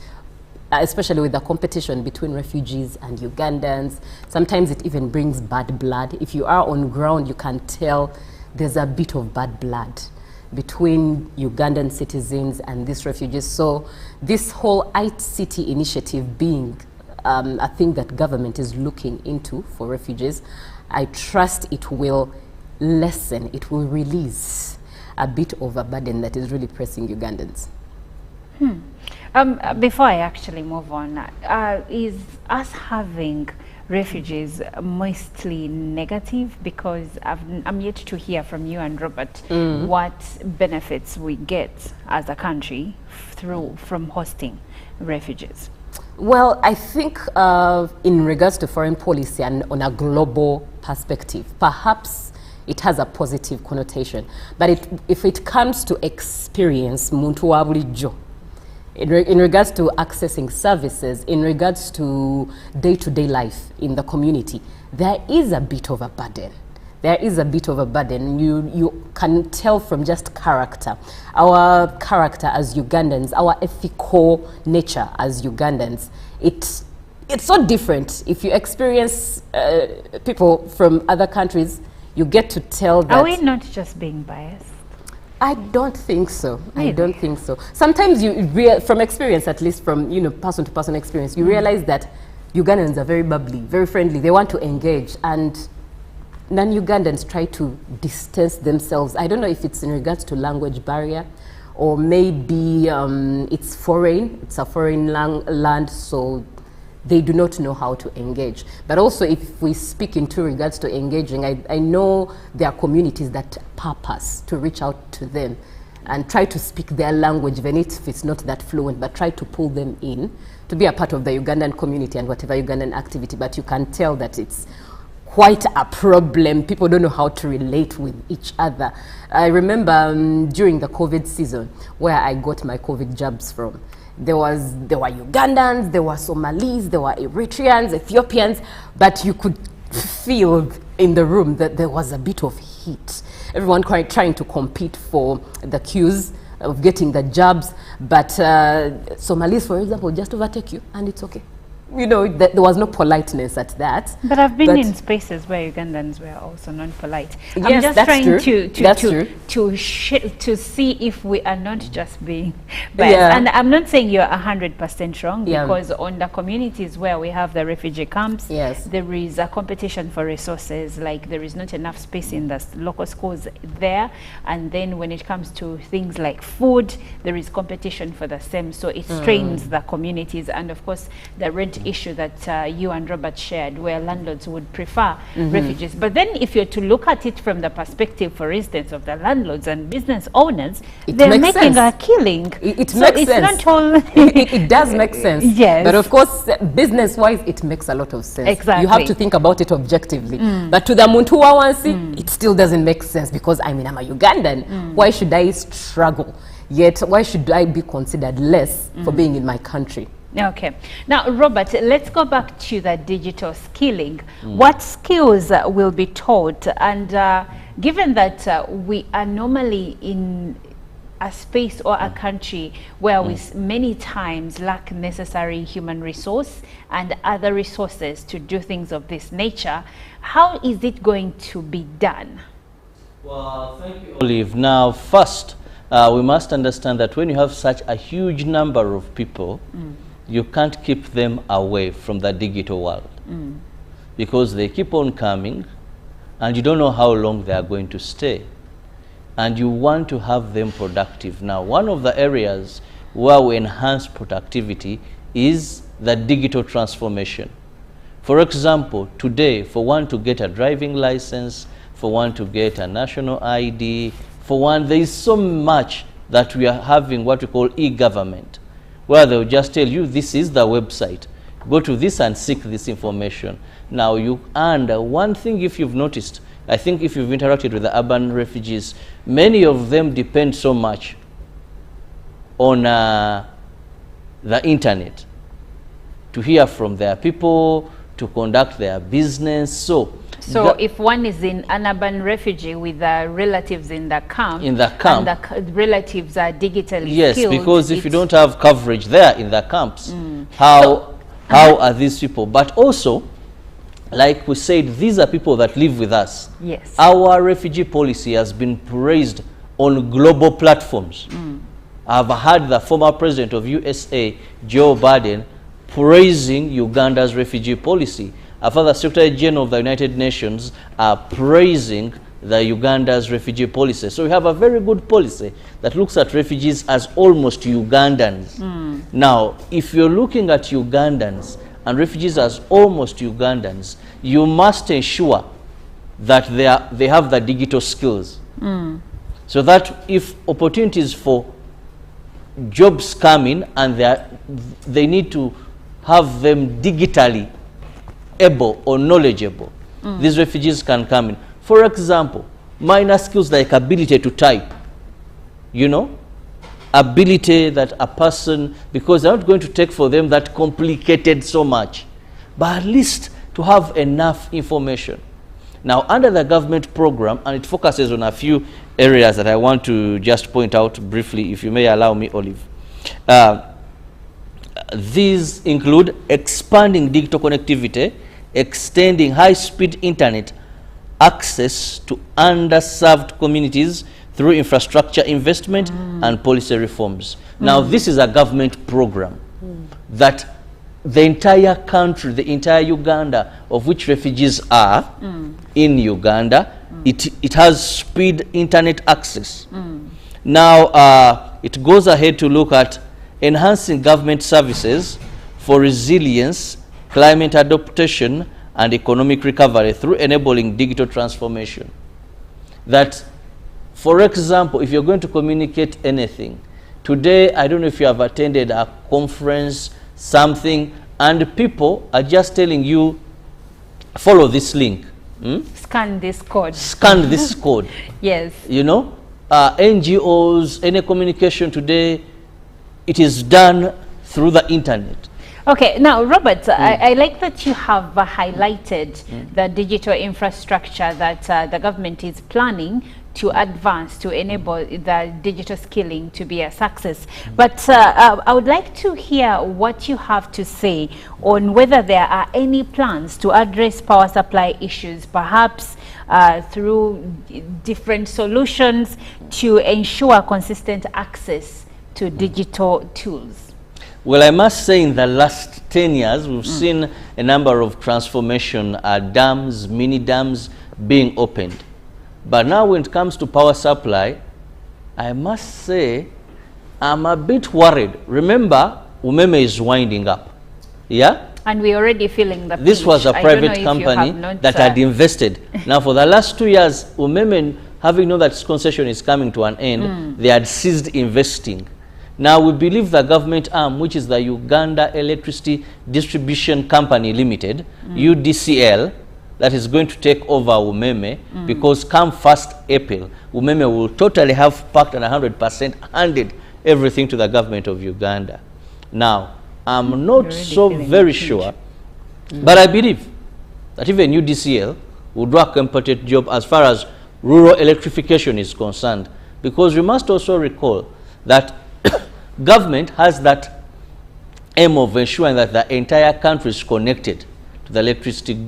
especially with the competition between refugees and Ugandans. Sometimes it even brings bad blood. If you are on ground, you can tell there's a bit of bad blood between Ugandan citizens and these refugees. So this whole ICT initiative being a thing that government is looking into for refugees, I trust it will lessen, it will release a bit of a burden that is really pressing Ugandans. Before I actually move on, is us having refugees mostly negative? Because I'm yet to hear from you and Robert what benefits we get as a country from hosting refugees. Well, I think in regards to foreign policy and on a global perspective, perhaps it has a positive connotation. But if it comes to experience, muntu wa bulijjo, in regards to accessing services, in regards to day-to-day life in the community, there is a bit of a burden. there is a bit of a burden. You can tell from just character. Our character as Ugandans, our ethical nature as Ugandans, it's so different. If you experience people from other countries, you get to tell that... Are we not just being biased? I don't think so. Really? I don't think so. Sometimes from experience, at least from person to person experience, you realize that Ugandans are very bubbly, very friendly. They want to engage, and non-Ugandans try to distance themselves. I don't know if it's in regards to language barrier, or maybe it's foreign. It's a foreign land, so they do not know how to engage. But also, if we speak in regards to engaging, I know there are communities that purpose to reach out to them and try to speak their language, even if it's not that fluent, but try to pull them in to be a part of the Ugandan community and whatever Ugandan activity. But you can tell that it's quite a problem. People don't know how to relate with each other. I remember during the COVID season where I got my COVID jabs from, there were Ugandans, there were Somalis, there were Eritreans, Ethiopians, but you could feel in the room that there was a bit of heat. Everyone trying to compete for the queues of getting the jabs, but Somalis, for example, just overtake you and it's okay. There was no politeness at that. But I've been in spaces where Ugandans were also non-polite. Yes, I'm just that's trying true. to see if we are not just being biased. Yeah. And I'm not saying you're 100% wrong, because on the communities where we have the refugee camps, there is a competition for resources. Like, there is not enough space in the local schools there. And then when it comes to things like food, there is competition for the same. So it strains the communities. And of course, the rent issue that you and Robert shared, where landlords would prefer refugees. But then if you're to look at it from the perspective, for instance, of the landlords and business owners, they're making a killing. It makes sense. Not all it does make sense. Yes. But of course, business-wise, it makes a lot of sense. Exactly. You have to think about it objectively. But to the muntu wawansi, it still doesn't make sense, because I'm a Ugandan. Why should I struggle? Yet, why should I be considered less for being in my country? Okay. Now, Robert, let's go back to the digital skilling. What skills will be taught? And given that we are normally in a space or a country where we many times lack necessary human resource and other resources to do things of this nature, how is it going to be done? Well, thank you, Olive. Now, first, we must understand that when you have such a huge number of people, you can't keep them away from the digital world, because they keep on coming and you don't know how long they are going to stay, and you want to have them productive. Now, one of the areas where we enhance productivity is the digital transformation. For example, today, for one to get a driving license, for one to get a national ID, for one, there is so much that we are having what we call e-government, where they'll just tell you, this is the website. Go to this and seek this information. Now, one thing, if you've noticed, I think if you've interacted with the urban refugees, many of them depend so much on the internet to hear from their people, to conduct their business. So if one is in an urban refugee with relatives in the camp, and the relatives are digitally skilled, because if you don't have coverage there in the camps, how are these people? But also, like we said, these are people that live with us. Yes. Our refugee policy has been praised on global platforms. I've heard the former president of USA, Joe Biden, praising Uganda's refugee policy. A further Secretary General of the United Nations are praising the Uganda's refugee policy. So we have a very good policy that looks at refugees as almost Ugandans. Now, if you're looking at Ugandans and refugees as almost Ugandans, you must ensure that they have the digital skills. So that if opportunities for jobs come in and they need to have them digitally able or knowledgeable, these refugees can come in. For example, minor skills like ability to type, ability that a person, because they're not going to take for them that complicated so much, but at least to have enough information. Now, under the government program, and it focuses on a few areas that I want to just point out briefly, if you may allow me, Olive. These include expanding digital connectivity, extending high-speed internet access to underserved communities through infrastructure investment and policy reforms. Now, this is a government program that the entire country, the entire Uganda, of which refugees are in Uganda, it has speed internet access. Now, it goes ahead to look at enhancing government services for resilience, climate adaptation, and economic recovery through enabling digital transformation. That, for example, if you're going to communicate anything, today, I don't know if you have attended a conference, something, and people are just telling you, follow this link. Scan this code. Scan this code. Yes. You know, NGOs, any communication today, it is done through the internet. Okay, now, Robert, I like that you have highlighted the digital infrastructure that the government is planning to advance to enable the digital skilling to be a success. But I would like to hear what you have to say on whether there are any plans to address power supply issues, perhaps through different solutions to ensure consistent access to digital tools. Well, I must say in the last 10 years, we've seen a number of transformation dams, mini dams being opened. But now when it comes to power supply, I must say I'm a bit worried. Remember, Umeme is winding up. Yeah? And we're already feeling the This pinch. was a I don't private know if you company have not, that had invested. Now, for the last 2 years, Umeme, having known that its concession is coming to an end, they had ceased investing. Now, we believe the government arm, which is the Uganda Electricity Distribution Company Limited, UDCL, that is going to take over Umeme, because come 1st April, Umeme will totally have packed and 100% handed everything to the government of Uganda. Now, I'm not so very sure, but I believe that even UDCL will do a competent job as far as rural electrification is concerned, because we must also recall that government has that aim of ensuring that the entire country is connected to the electricity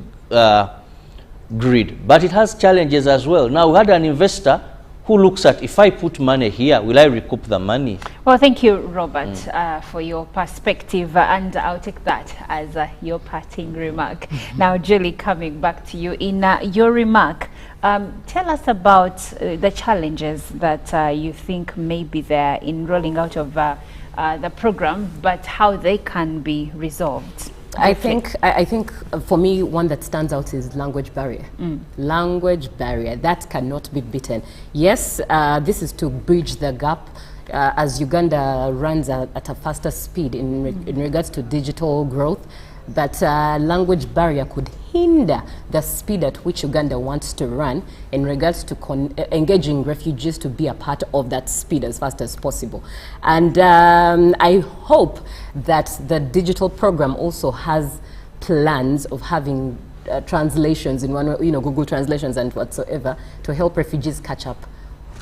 grid, but it has challenges as well. Now, we had an investor who looks at, if I put money here, will I recoup the money? Well, thank you, Robert, for your perspective, and I'll take that as your parting remark. Now, Julie, coming back to you, in your remark, tell us about the challenges that you think may be there in rolling out of the program, but how they can be resolved. I think for me, one that stands out is language barrier. Language barrier, that cannot be beaten. Yes, this is to bridge the gap as Uganda runs at a faster speed in regards to digital growth. But language barrier could hinder the speed at which Uganda wants to run in regards to engaging refugees to be a part of that speed as fast as possible. And I hope that the digital program also has plans of having translations in one, Google translations and whatsoever, to help refugees catch up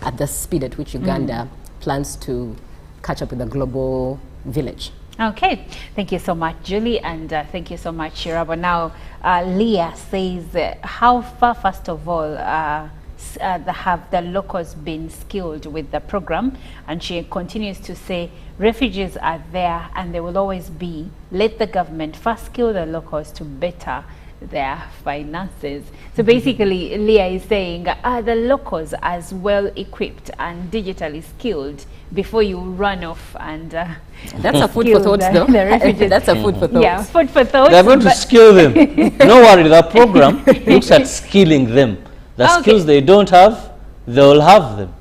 at the speed at which Uganda plans to catch up with the global village. Okay, thank you so much, Julie, and thank you so much, Shirabo. Now, Leah says, how far, first of all, have the locals been skilled with the program? And she continues to say, refugees are there and they will always be. Let the government first skill the locals to better their finances. So basically, Leah is saying, are the locals as well equipped and digitally skilled before you run off and that's a food for thought, though. That's a food for thought. Yeah, food for thought. They're going to skill them. No worry, the program looks at skilling them. The skills they don't have, they'll have them.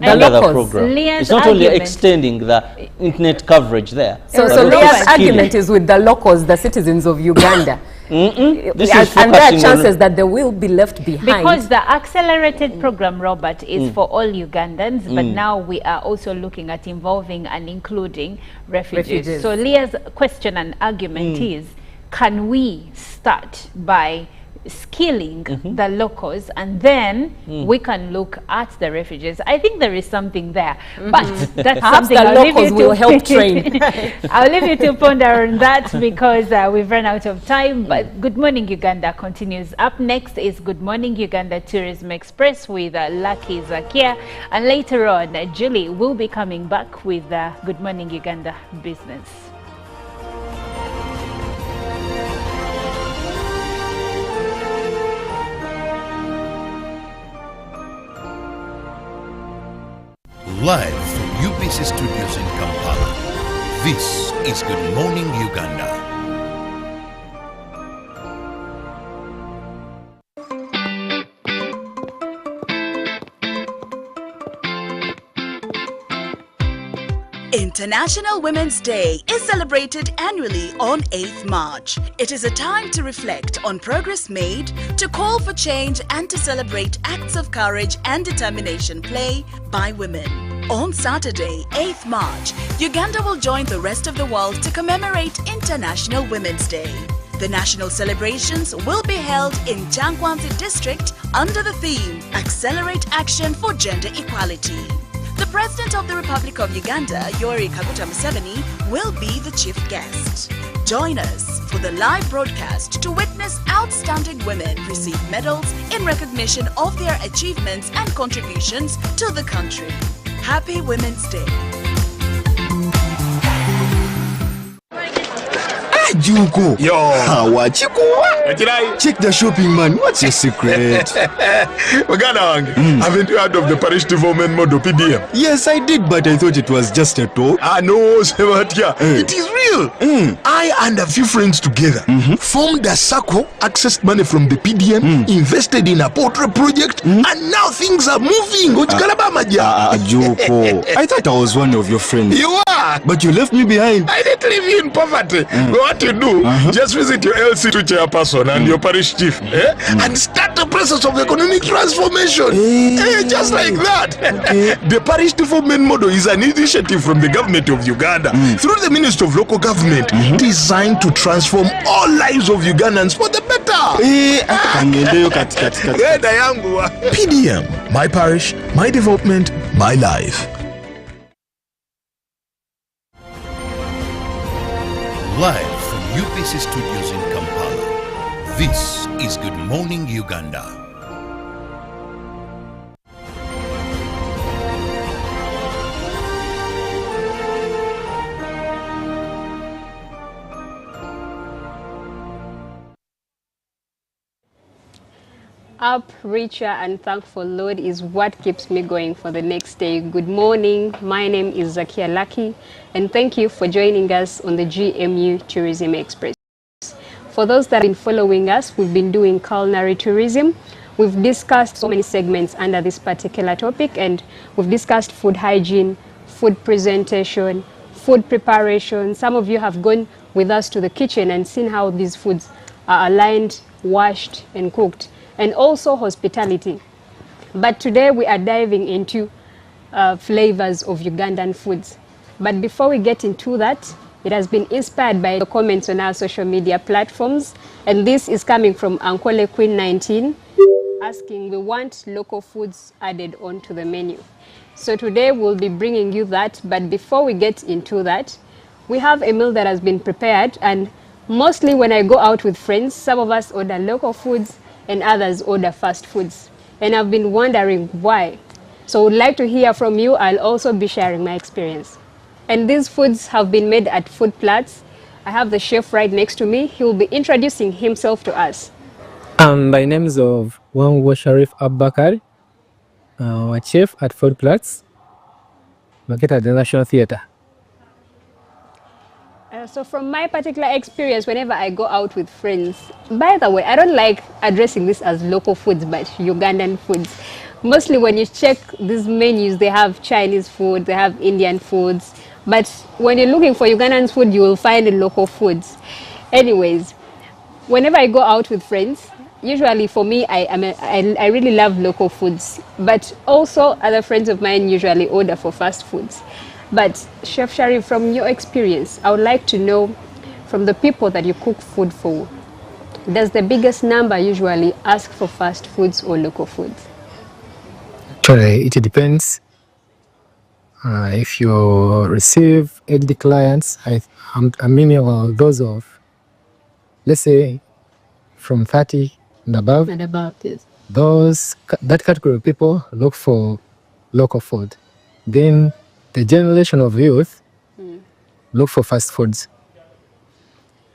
Under the program. It's not only extending the internet coverage there. So Leah's argument is with the locals, the citizens of Uganda. This is and there are chances that they will be left behind. Because the accelerated program, Robert, is for all Ugandans, but now we are also looking at involving and including refugees. So Leah's question and argument is, can we start by skilling the locals, and then we can look at the refugees. I think there is something there, but that's Perhaps something the I'll leave locals you will to help train. I'll leave you to ponder on that because we've run out of time. But Good Morning Uganda continues. Up next is Good Morning Uganda Tourism Express with Lucky Zakia, and later on Julie will be coming back with Good Morning Uganda Business. Live from UBC Studios in Kampala, this is Good Morning Uganda. International Women's Day is celebrated annually on 8th March. It is a time to reflect on progress made, to call for change, and to celebrate acts of courage and determination play by women. On Saturday, 8th March, Uganda will join the rest of the world to commemorate International Women's Day. The national celebrations will be held in Changwanzi district under the theme Accelerate Action for Gender Equality. The President of the Republic of Uganda, Yoweri Kaguta Museveni, will be the chief guest. Join us for the live broadcast to witness outstanding women receive medals in recognition of their achievements and contributions to the country. Happy Women's Day. Juko. Yo. Check the shopping, man. What's your secret? Haven't you heard of the Parish Development Model PDM? Yes, I did, but I thought it was just a talk. No, Sebatia. It is real. I and a few friends together formed a circle, accessed money from the PDM, invested in a poultry project, and now things are moving. Juko. I thought I was one of your friends. You are. But you left me behind. I didn't leave you in poverty. What you do, just visit your LC2 chairperson and your parish chief and start the process of economic transformation. Just like that. The Parish Development Model is an initiative from the government of Uganda through the Ministry of Local Government designed to transform all lives of Ugandans for the better. PDM, my parish, my development, my life. Live from UBC Studios in Kampala, this is Good Morning Uganda. Up, richer and thankful Lord is what keeps me going for the next day. Good morning. My name is Zakia Lucky, and thank you for joining us on the GMU Tourism Express. For those that have been following us, we've been doing culinary tourism. We've discussed so many segments under this particular topic, and we've discussed food hygiene, food presentation, food preparation. Some of you have gone with us to the kitchen and seen how these foods are aligned, washed, and cooked, and also hospitality. But today we are diving into flavors of Ugandan foods. But before we get into that, it has been inspired by the comments on our social media platforms, and this is coming from Ankole Queen 19, asking, we want local foods added onto the menu. So today we'll be bringing you that, but before we get into that, we have a meal that has been prepared, and mostly when I go out with friends, some of us order local foods and others order fast foods. And I've been wondering why. So I would like to hear from you. I'll also be sharing my experience. And these foods have been made at Food Plats. I have the chef right next to me. He will be introducing himself to us. My name is of Wangwo Sharif Abbakar, a chef at Food Plats, located at the National Theatre. So from my particular experience, whenever I go out with friends, by the way, I don't like addressing this as local foods, but Ugandan foods. Mostly when you check these menus, they have Chinese food, they have Indian foods. But when you're looking for Ugandan food, you will find local foods. Anyways, whenever I go out with friends, usually for me, I really love local foods. But also other friends of mine usually order for fast foods. But Chef Sharif, from your experience, I would like to know from the people that you cook food for, Does the biggest number usually ask for fast foods or local foods? Actually, it depends. If you receive LD clients, I mean those of, let's say, from 30 and above, Yes. that category of people look for local food. Then the generation of youth look for fast foods.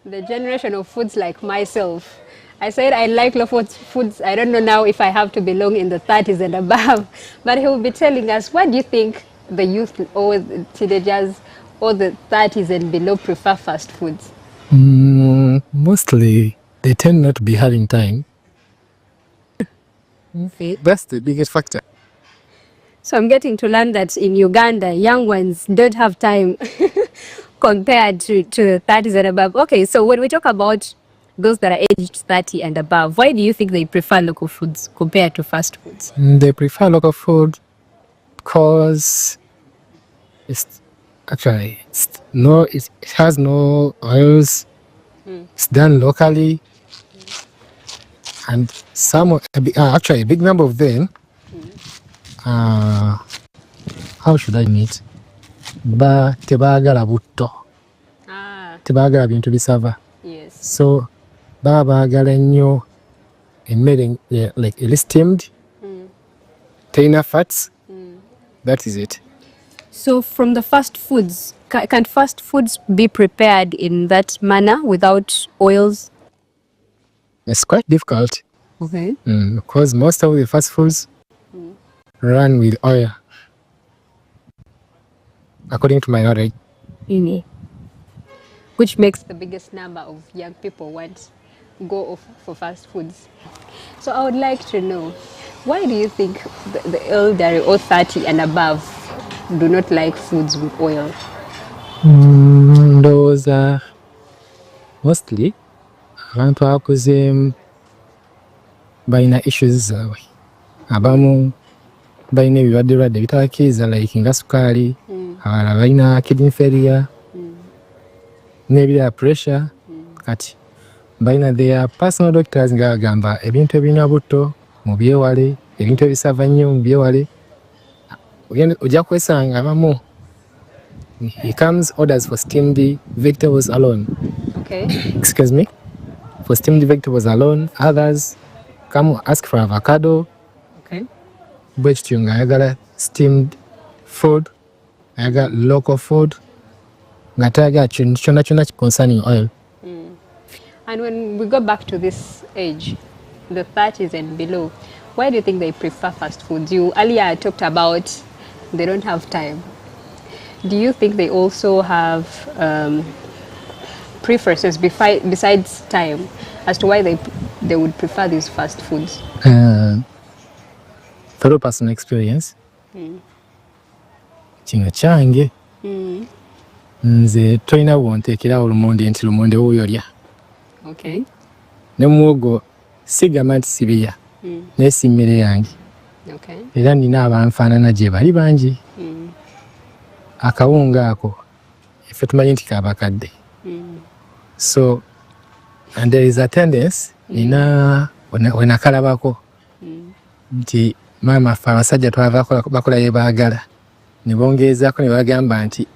The generation of foods like myself, I said I like local foods. I don't know now if I have to belong in the 30s and above, but he will be telling us, what do you think the youth or the teenagers or the 30s and below prefer fast foods? Mostly, they tend not to be having time. That's the biggest factor. So I'm getting to learn that in Uganda, young ones don't have time compared to 30s and above. Okay, so when we talk about those that are aged 30 and above, why do you think they prefer local foods compared to fast foods? They prefer local food because it has no oils. It's done locally, and actually a big number of them. How should I meet? Tebagala butto. Tebagala bintu bisava. Yes. So bagala nnyo emmere like steamed. Taina fats. That is it. So from the fast foods, can fast foods be prepared in that manner without oils? It's quite difficult. Okay. Because most of the fast foods run with oil, according to my knowledge. Which makes the biggest number of young people go off for fast foods. So I would like to know, why do you think the elderly or 30 and above do not like foods with oil? Those are mostly abantu abakuze balina issues zaabwe. Abamu balina ebirwadde bitabakkiriza like nga sukaali, abalala balina kidney failure, n'ebirala pressure. Kati balina their personal doctors nga bagamba ebintu ebirina butto mubyewale, ebintu ebisava nnyo mubyewale. Ojja kwesanga abamu he comes orders for steamed vegetables alone. Okay. Excuse me. For steamed vegetables alone. Others come ask for avocado. Okay. Bwekityo nga ayagala steamed food, ayagala local food, nga tayagala kintu kyonna concerning oil. And when we go back to this age, the 30s and below, why do you think they prefer fast foods? You earlier talked about they don't have time. Do you think they also have preferences besides time as to why they would prefer these fast foods? Through personal experience, kino kyange nze tolina bwonteekerawo lumonde nti lumonde wuuyo lya. Okay. Ne muwogo sigamba nti sibirya naye si mmere yange. Okay. Era nina abanfaanana gye bali bangi. Akawunga ako ife tumanyi nti kabakadde. So and there is a tendency nina wenakalabako nti maama ffe abasajja twava bakola bye baagala ne bongeezaako ne bagamba nti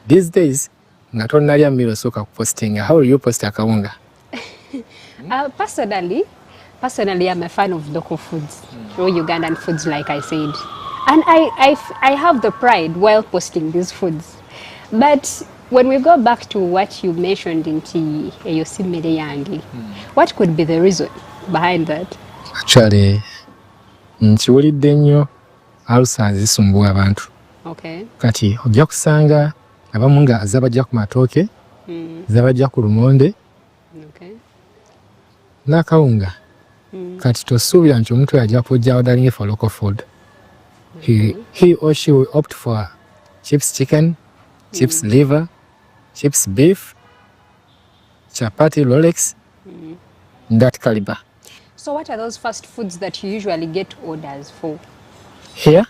these days nga tonnalya mmere osooka kupostinga. How will you post akawunga? Personally, I'm a fan of local foods, or Ugandan foods, like I said. And I have the pride while posting these foods. But when we go back to what you mentioned in Yosimele Yangi, what could be the reason behind that? Actually, nkiwulidde nnyo ulcers zisumbuwa abantu. Okay. Kati ojja kusanga abamu nga zabajja ku matooke, zabajja ku lumonde, n'akawunga. Kati tosuubira nti omuntu ajja kujja ordering for local food. He or she will opt for chips chicken, chips liver, chips beef, chapati Rolex, that caliber. So what are those fast foods that you usually get orders for? Here?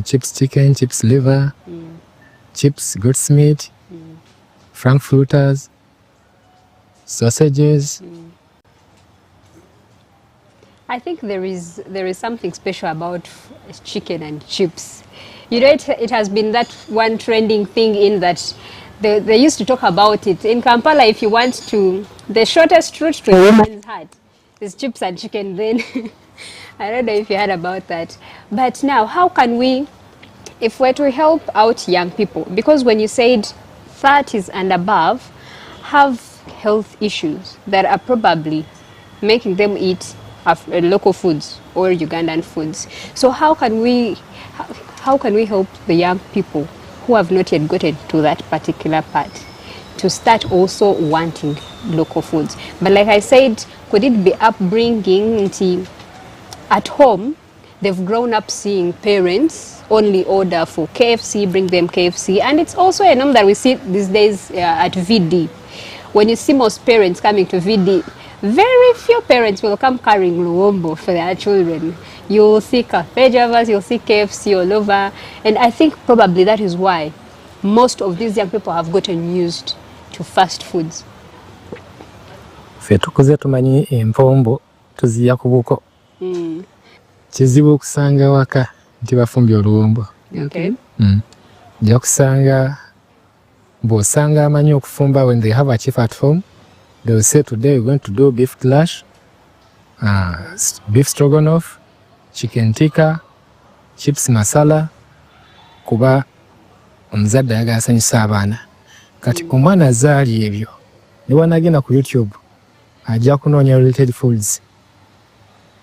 Chips chicken, chips liver, chips goat's meat, frankfurters, sausages. I think there is something special about chicken and chips. You know, it has been that one trending thing in that they used to talk about it. In Kampala, if you want to, the shortest route to a woman's heart is chips and chicken then. I don't know if you heard about that. But now, how can we, if we're to help out young people, because when you said 30s and above have health issues that are probably making them eat local foods or Ugandan foods. So how can we help the young people who have not yet gotten to that particular part to start also wanting local foods? But like I said, could it be upbringing at home? They've grown up seeing parents only order for KFC, bring them KFC, and it's also a norm that we see these days at VD. When you see most parents coming to VD, very few parents will come carrying luombo for their children. You'll see cafe javas, you'll see KFC all over. And I think probably that is why most of these young people have gotten used to fast foods. Ffe tukuze tumanyi empombo tuzirya ku buko. Kizibu okusanga waka nti bafumbye oluwombo. Okay. Ojja kusanga bw'osanga amanyi okufumba when they have a chef at home, they will say today we're going to do beef clash, beef stroganoff, chicken tikka, chips masala, kuba omuzadde ayagala asanyusa abaana. Kati omwana azaali ebyo ne bw'anaagenda ku YouTube ajja kunoonya related foods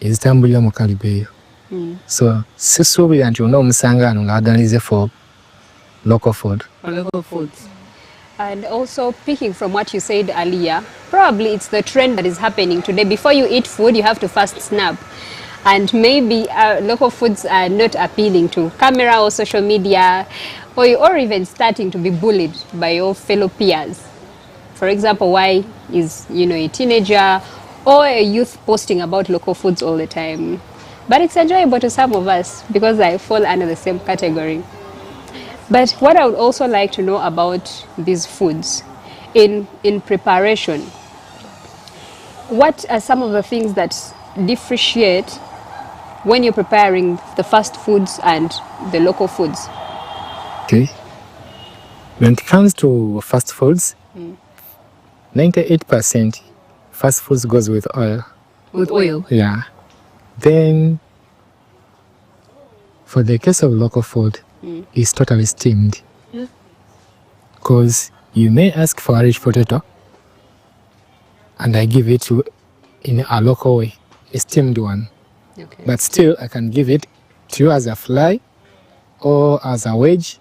ezitambulira mu kalibu eyo. So sisuubira nti olina omusanga ano ng'adanalize for local food. Local foods. And also picking from what you said earlier, probably it's the trend that is happening today. Before you eat food, you have to first snap. And maybe local foods are not appealing to camera or social media, or even starting to be bullied by your fellow peers. For example, why is a teenager or a youth posting about local foods all the time? But it's enjoyable to some of us because I fall under the same category. But what I would also like to know about these foods in preparation, what are some of the things that differentiate when you're preparing the fast foods and the local foods? Okay. When it comes to fast foods, 98% fast foods goes with oil. With oil? Yeah. Then for the case of local food, it's totally steamed. Because you may ask for a rich potato and I give it to in a local way, a steamed one. Okay. But still I can give it to you as a fly or as a wedge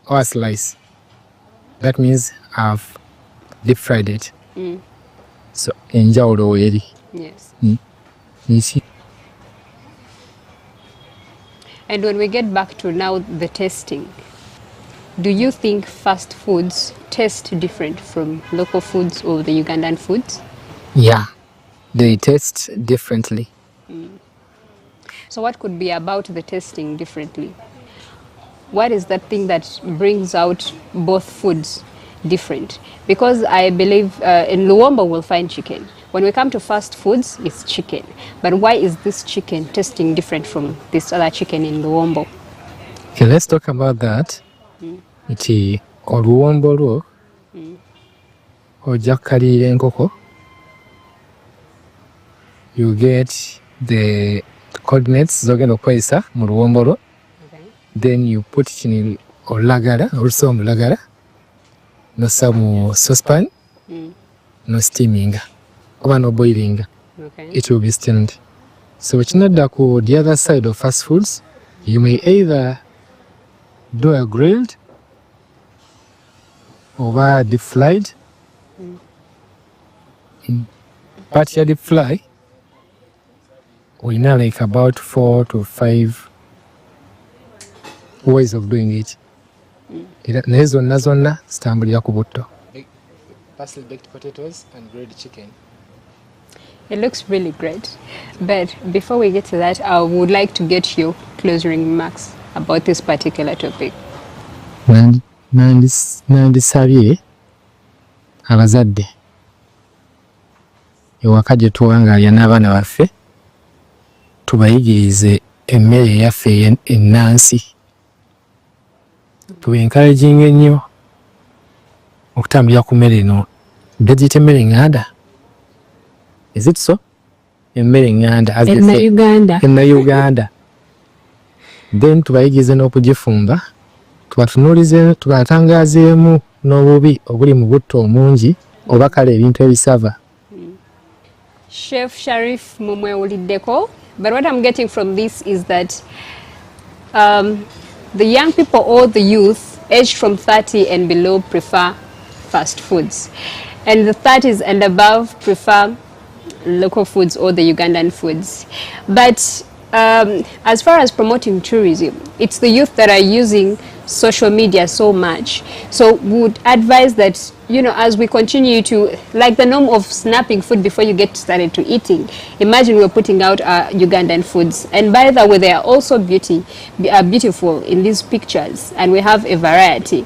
or a slice. That means I've deep fried it. So enjawulo weeri. Yes. You see. And when we get back to now the tasting, do you think fast foods taste different from local foods or the Ugandan foods? Yeah, they taste differently. So what could be about the tasting differently? What is that thing that brings out both foods different? Because I believe in Luombo we'll find chicken. When we come to fast foods, it's chicken. But why is this chicken tasting different from this other chicken in Luombo? Okay, let's talk about that. Nti oluwombo lwo ojja kukalira enkoko. You get the coordinates zogenda okukozesa mu luwombo lwo. Then you put it in olulagala, olusa omulagala, nossa mu saucepan, no steaming, oba no boiling. Okay. It will be steamed. So kinadda ku the other side of fast foods, you may either do a grilled or deep fried. But your deep fry, we know like about 4 to 5 ways of doing it. Naye zonna zonna zitambulira ku butto. Parsley baked potatoes and grilled chicken. It looks really great. But before we get to that, I would like to get your closing remarks about this particular topic. Nandisabye abazadde ewaka gye tuwangalya n'abaana baffe tubayigirize emmere yaffe ennansi tuencouraging ennyo okutambulira ku mmere eno gaziyita emmere nganda. Is it so? Emmere nganda enna Uganda. Then tubayigirize n'okugifumba tubatunuulize tubatangazeemu n'obubi obuli mu butto omungi oba kale ebintu ebisava. Chef Sharif mumwewuliddeko, but what I'm getting from this is that the young people or the youth aged from 30 and below prefer fast foods, and the 30s and above prefer local foods or the Ugandan foods. But as far as promoting tourism, it's the youth that are using social media so much. So would advise that, you know, as we continue to, like the norm of snapping food before you get started to eating, imagine we're putting out Ugandan foods. And by the way, they are also beautiful in these pictures, and we have a variety.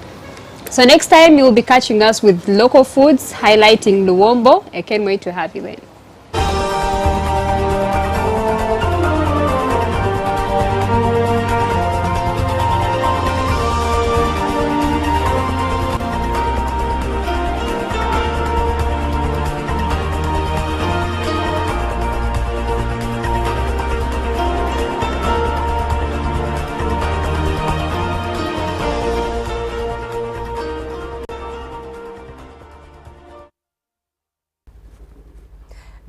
So next time you'll be catching us with local foods, highlighting Luwombo. I can't wait to have you then.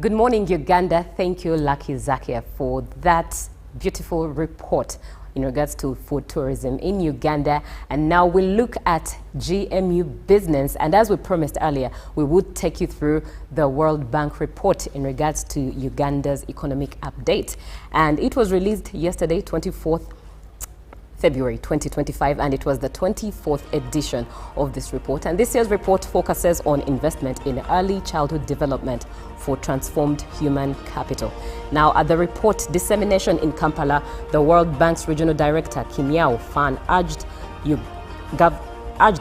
Good morning, Uganda. Thank you, Lucky Zakia, for that beautiful report in regards to food tourism in Uganda. And now we'll look at GMU business. And as we promised earlier, we would take you through the World Bank report in regards to Uganda's economic update. And it was released yesterday, 24th February 2025, and it was the 24th edition of this report. And this year's report focuses on investment in early childhood development for transformed human capital. Now, at the report dissemination in Kampala, the World Bank's Regional Director, Kimiao Fan, urged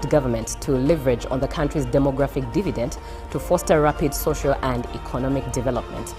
government to leverage on the country's demographic dividend to foster rapid social and economic development.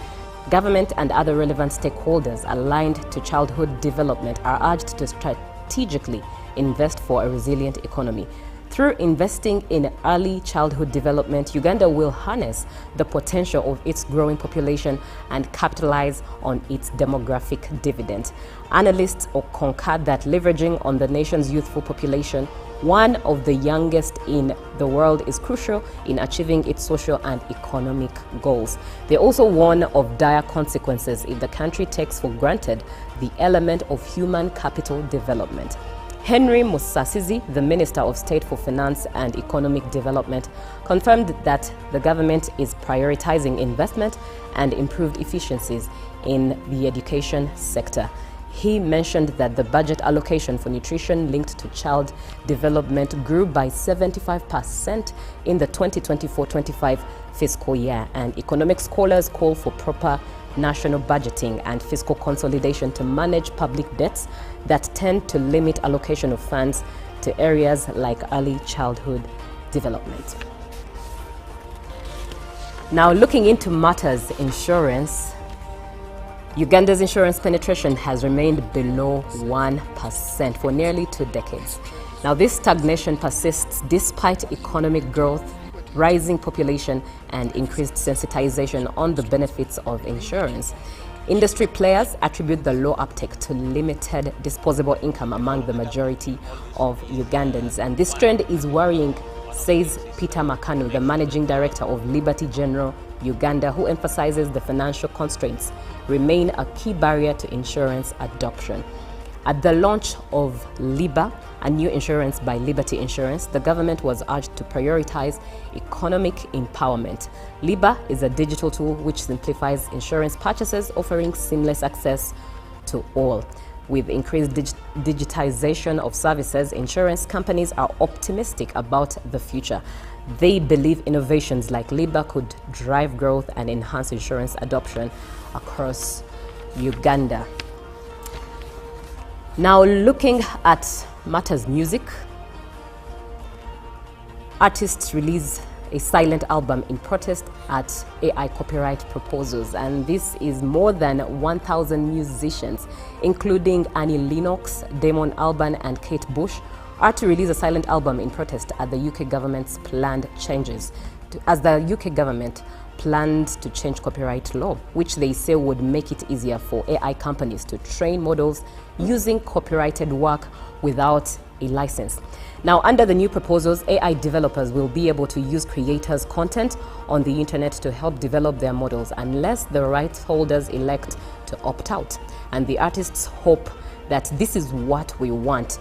Government and other relevant stakeholders aligned to childhood development are urged to strategically invest for a resilient economy. Through investing in early childhood development, Uganda will harness the potential of its growing population and capitalize on its demographic dividend. Analysts concur that leveraging on the nation's youthful population, one of the youngest in the world, is crucial in achieving its social and economic goals. They also warn of dire consequences if the country takes for granted the element of human capital development. Henry Musasizi, the Minister of State for Finance and Economic Development, confirmed that the government is prioritizing investment and improved efficiencies in the education sector. He mentioned that the budget allocation for nutrition linked to child development grew by 75% in the 2024-25 fiscal year, and economic scholars call for proper national budgeting and fiscal consolidation to manage public debts that tend to limit allocation of funds to areas like early childhood development. Now, looking into matters insurance, Uganda's insurance penetration has remained below 1% for nearly 2 decades. Now, this stagnation persists despite economic growth, rising population, and increased sensitization on the benefits of insurance. Industry players attribute the low uptake to limited disposable income among the majority of Ugandans. And this trend is worrying, says Peter Makanu, the managing director of Liberty General Uganda, who emphasizes the financial constraints remain a key barrier to insurance adoption. At the launch of LIBA, a new insurance by Liberty Insurance, the government was urged to prioritize economic empowerment. LIBA is a digital tool which simplifies insurance purchases, offering seamless access to all. With increased digitization of services, insurance companies are optimistic about the future. They believe innovations like LIBA could drive growth and enhance insurance adoption across Uganda. Now, looking at matters music, artists release a silent album in protest at AI copyright proposals. And this is more than 1,000 musicians, including Annie Lennox, Damon Albarn, and Kate Bush, are to release a silent album in protest at the UK government's planned changes. As the UK government planned to change copyright law, which they say would make it easier for AI companies to train models using copyrighted work without a license. Now, under the new proposals, AI developers will be able to use creators' content on the internet to help develop their models unless the rights holders elect to opt out. And the artists hope that this is what we want.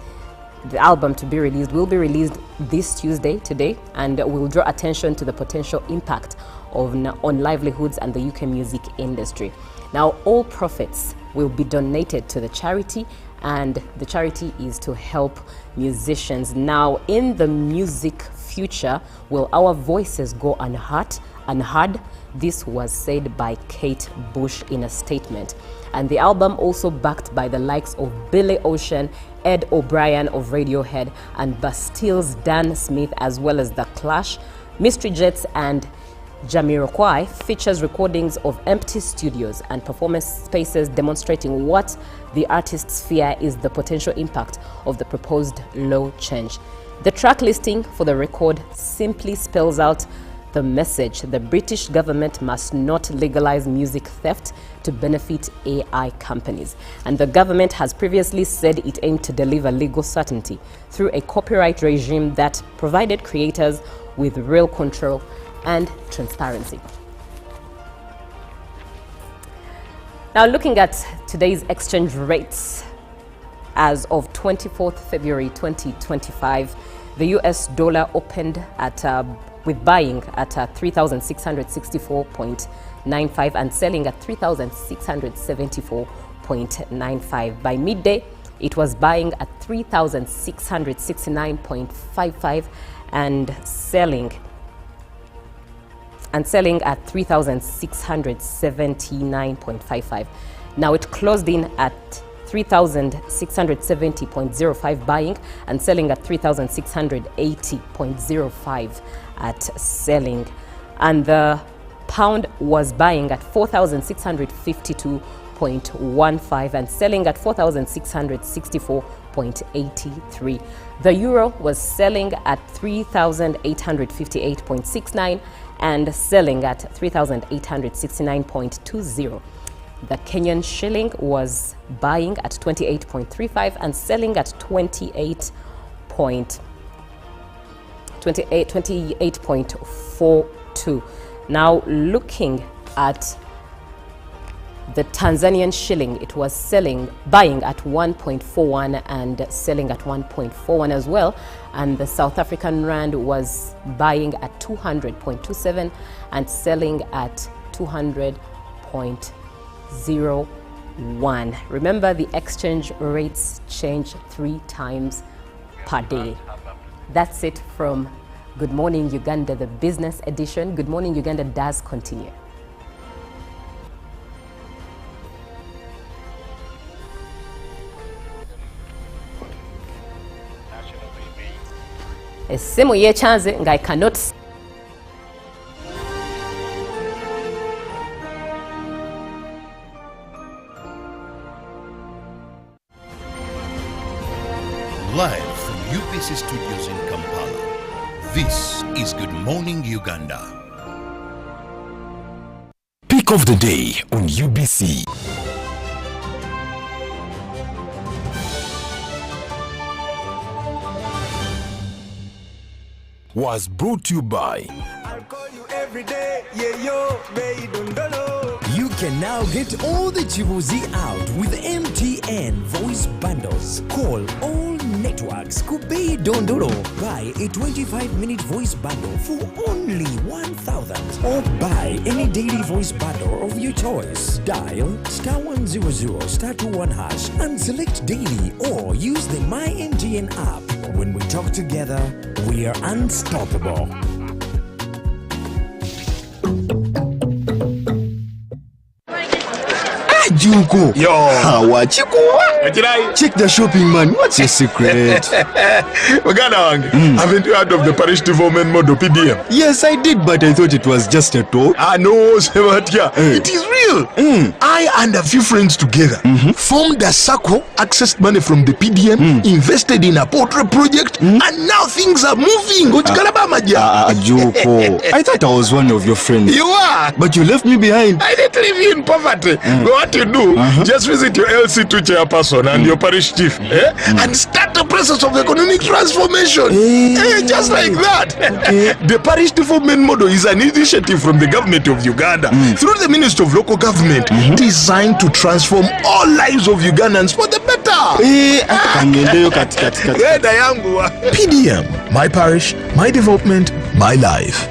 The album to be released will be released this Tuesday, today, and will draw attention to the potential impact on livelihoods and the UK music industry. Now, all profits will be donated to the charity, and the charity is to help musicians. Now, in the music future, will our voices go unheard? This was said by Kate Bush in a statement. And the album also backed by the likes of Billy Ocean, Ed O'Brien of Radiohead, and Bastille's Dan Smith, as well as The Clash, Mystery Jets, and Jamiroquai, features recordings of empty studios and performance spaces demonstrating what the artists fear is the potential impact of the proposed law change. The track listing for the record simply spells out the message: the British government must not legalize music theft to benefit AI companies. And the government has previously said it aimed to deliver legal certainty through a copyright regime that provided creators with real control and transparency. Now, looking at today's exchange rates as of 24th February 2025, the US dollar opened at with buying at 3,664.95 and selling at 3,674.95. By midday, it was buying at 3,669.55 and selling at 3,679.55. Now it closed in at 3,670.05 buying and selling at 3,680.05 at selling. And the pound was buying at 4,652.15 and selling at 4,664.83. The euro was selling at 3,858.69 and selling at 3,869.20. The Kenyan shilling was buying at 28.35 and selling at 28.42. Now, looking at the Tanzanian shilling, it was buying at 1.41 and selling at 1.41 as well. And the South African rand was buying at 200.27 and selling at 200.01. Remember, the exchange rates change 3 times per day. That's it from Good Morning Uganda, the business edition. Good Morning Uganda does continue. Esimu yechanze nga I cannot. Live from UBC Studios in Kampala, this is Good Morning Uganda. Pick of the day on UBC. Was brought to you by I'll call you every day, yeah yo, baby dondolo. You can now get all the Chibuzi out with MTN voice bundles. Call all networks Kubei Dondoro. Buy a 25-minute voice bundle for only 1,000 or buy any daily voice bundle of your choice. Dial *100 *21 hash and select daily or use the My MTN app. When we talk together, we are unstoppable. Juko. Yo. Check the shopping, man. What's your secret? Haven't you heard of the parish development model PDM? Yes, I did, but I thought it was just a talk. No, Sebatia. It is real. I and a few friends together formed a circle, accessed money from the PDM, invested in a poultry project, and now things are moving. Juko. I thought I was one of your friends. You are. But you left me behind. I didn't leave you in poverty. What you do, just visit your LC2 chairperson and your parish chief and start the process of economic transformation. Just like that. The parish development model is an initiative from the government of Uganda through the Ministry of Local Government designed to transform all lives of Ugandans for the better. PDM, my parish, my development, my life.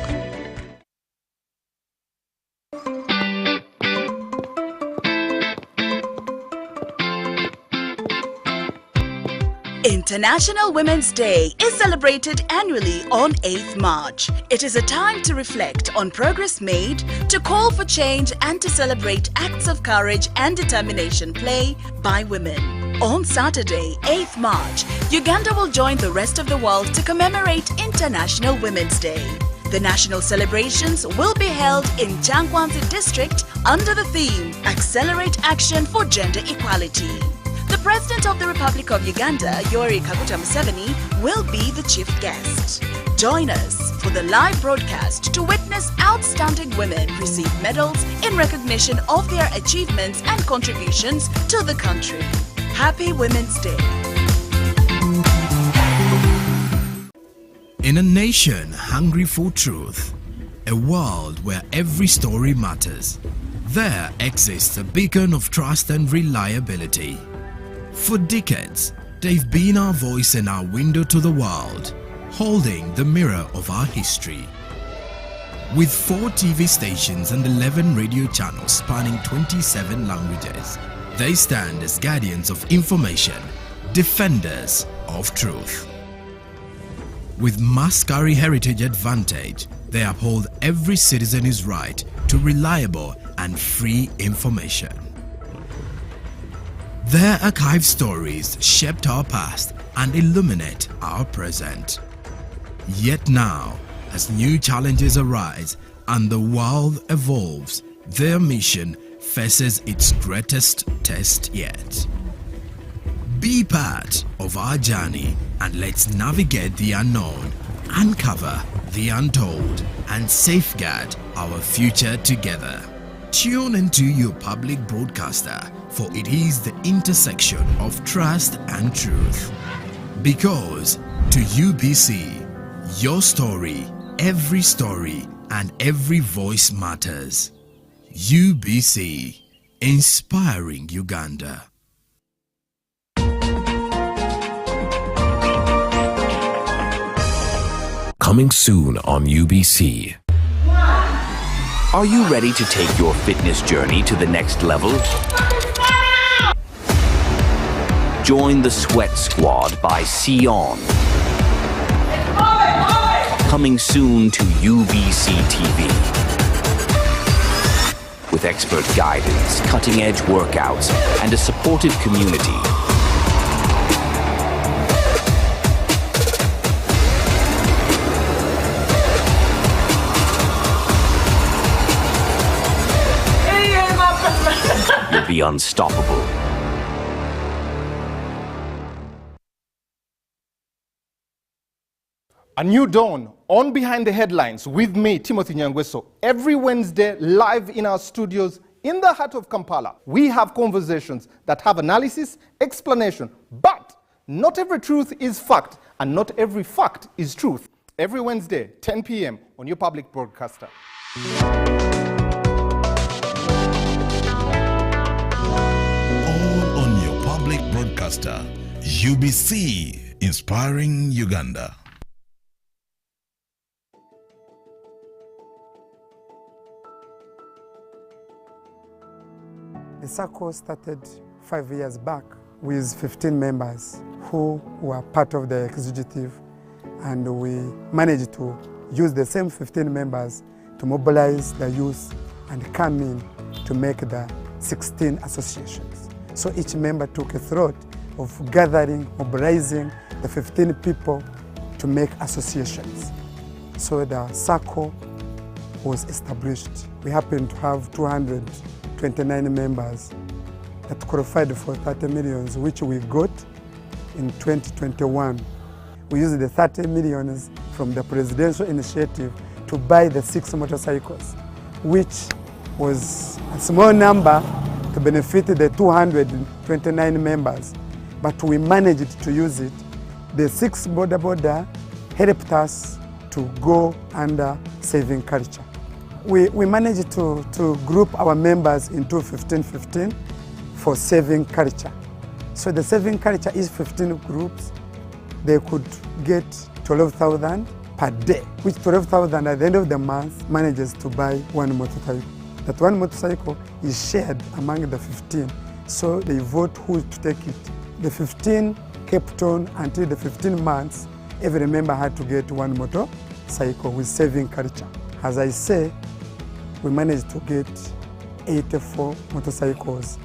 International Women's Day is celebrated annually on 8th March. It is a time to reflect on progress made, to call for change and to celebrate acts of courage and determination play by women. On Saturday, 8th March, Uganda will join the rest of the world to commemorate International Women's Day. The national celebrations will be held in Changwanzi district under the theme Accelerate Action for Gender Equality. The President of the Republic of Uganda, Yoweri Kaguta Museveni, will be the chief guest. Join us for the live broadcast to witness outstanding women receive medals in recognition of their achievements and contributions to the country. Happy Women's Day. In a nation hungry for truth, a world where every story matters, there exists a beacon of trust and reliability. For decades, they've been our voice and our window to the world, holding the mirror of our history. With 4 TV stations and 11 radio channels spanning 27 languages, they stand as guardians of information, defenders of truth. With Maskari Heritage Advantage, they uphold every citizen's right to reliable and free information. Their archived stories shaped our past and illuminate our present. Yet now, as new challenges arise and the world evolves, their mission faces its greatest test yet. Be part of our journey and let's navigate the unknown, uncover the untold, and safeguard our future together. Tune into your public broadcaster, for it is the intersection of trust and truth. Because to UBC, your story, and every voice matters. UBC, inspiring Uganda. Coming soon on UBC. Are you ready to take your fitness journey to the next level? Join the Sweat Squad by Sion. Coming soon to UBC TV. With expert guidance, cutting-edge workouts, and a supportive community. You'll be unstoppable. A new dawn on Behind the Headlines with me, Timothy Nyangweso. Every Wednesday, live in our studios in the heart of Kampala, we have conversations that have analysis, explanation, but not every truth is fact, and not every fact is truth. Every Wednesday, 10 p.m. on your public broadcaster. All on your public broadcaster, UBC, inspiring Uganda. The circle started 5 years back with 15 members who were part of the executive, and we managed to use the same 15 members to mobilize the youth and come in to make the 16 associations. So each member took a thought of gathering, mobilizing the 15 people to make associations. So the circle was established. We happened to have 229 members that qualified for 30 millions, which we got in 2021. We used the 30 millions from the presidential initiative to buy the 6 motorcycles, which was a small number to benefit the 229 members, but we managed to use it. The 6 border helped us to go under saving culture. We managed to group our members into 15-15 for saving culture. So the saving culture is 15 groups. They could get 12,000 per day, which 12,000 at the end of the month manages to buy 1 motorcycle. That 1 motorcycle is shared among the 15, so they vote who to take it. The 15 kept on until the 15 months. Every member had to get 1 motorcycle with saving culture. As I say, we managed to get 84 motorcycles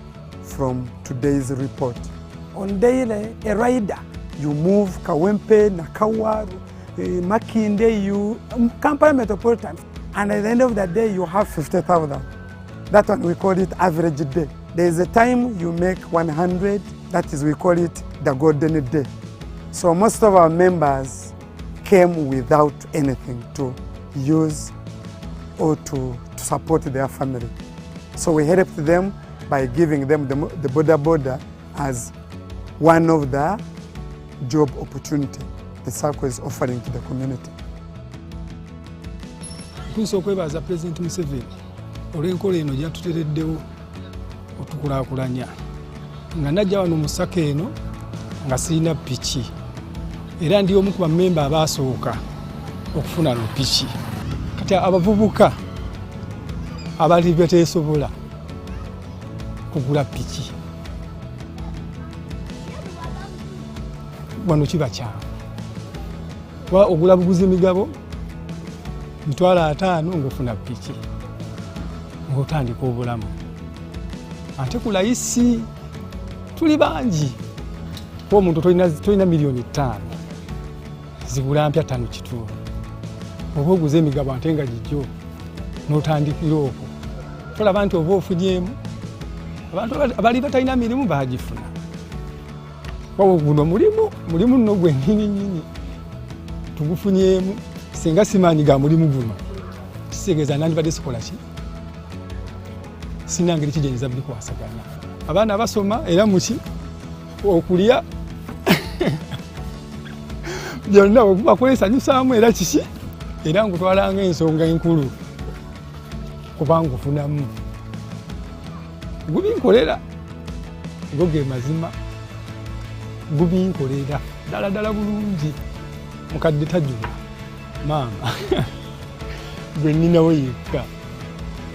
from today's report. On daily, a rider, you move Kawempe, Nakawaru, Makinde, you Kampala Metropolitan, and at the end of the day, you have 50,000. That one, we call it average day. There is a time you make 100, that is, we call it the golden day. So most of our members came without anything to use or to support their family. So we helped them by giving them the border as one of the job opportunity the circle is offering to the community. Kunso kwebaza President Museveni olw'enkola eno gyatutereddewo otukulaakulanya nga najja wano mu Ssaka eno nga sirina piki era ndi omu ku bammemba abaasooka okufuna piki. Kati abavubuka abali bateesobola kugula piki wano kiba kyangu. Ogula buguzi migabo $5,000 ng'ofuna piki ng'otandika obulamu. Ate ku layisi tuli bangi. Kuba omuntu tolina miliyoni 5 zigula mpya 5 kitundu. Oba oguze emigabo ate nga gijjo n'otandikira okwo. Tolaba nti oba ofunyemu. Abantu abali batalina mirimu baagifuna. Wawo guno mulimu nno gwe nnyini tugufunyemu singa simaanyi ga mulimu guno. Kitegeeza nandibadde sikola ki? Sina ngeri kigenza bikwasaganya. Abaana basoma era muki okulya byonna bakozesa nyusaamu era kiki era ngutwala ng'ensonga enkulu kubanga ofunamu. Gubinkolera goge mazima gubinkolera ddala bulungi mukadde tajjula maama gwe nninawo yekka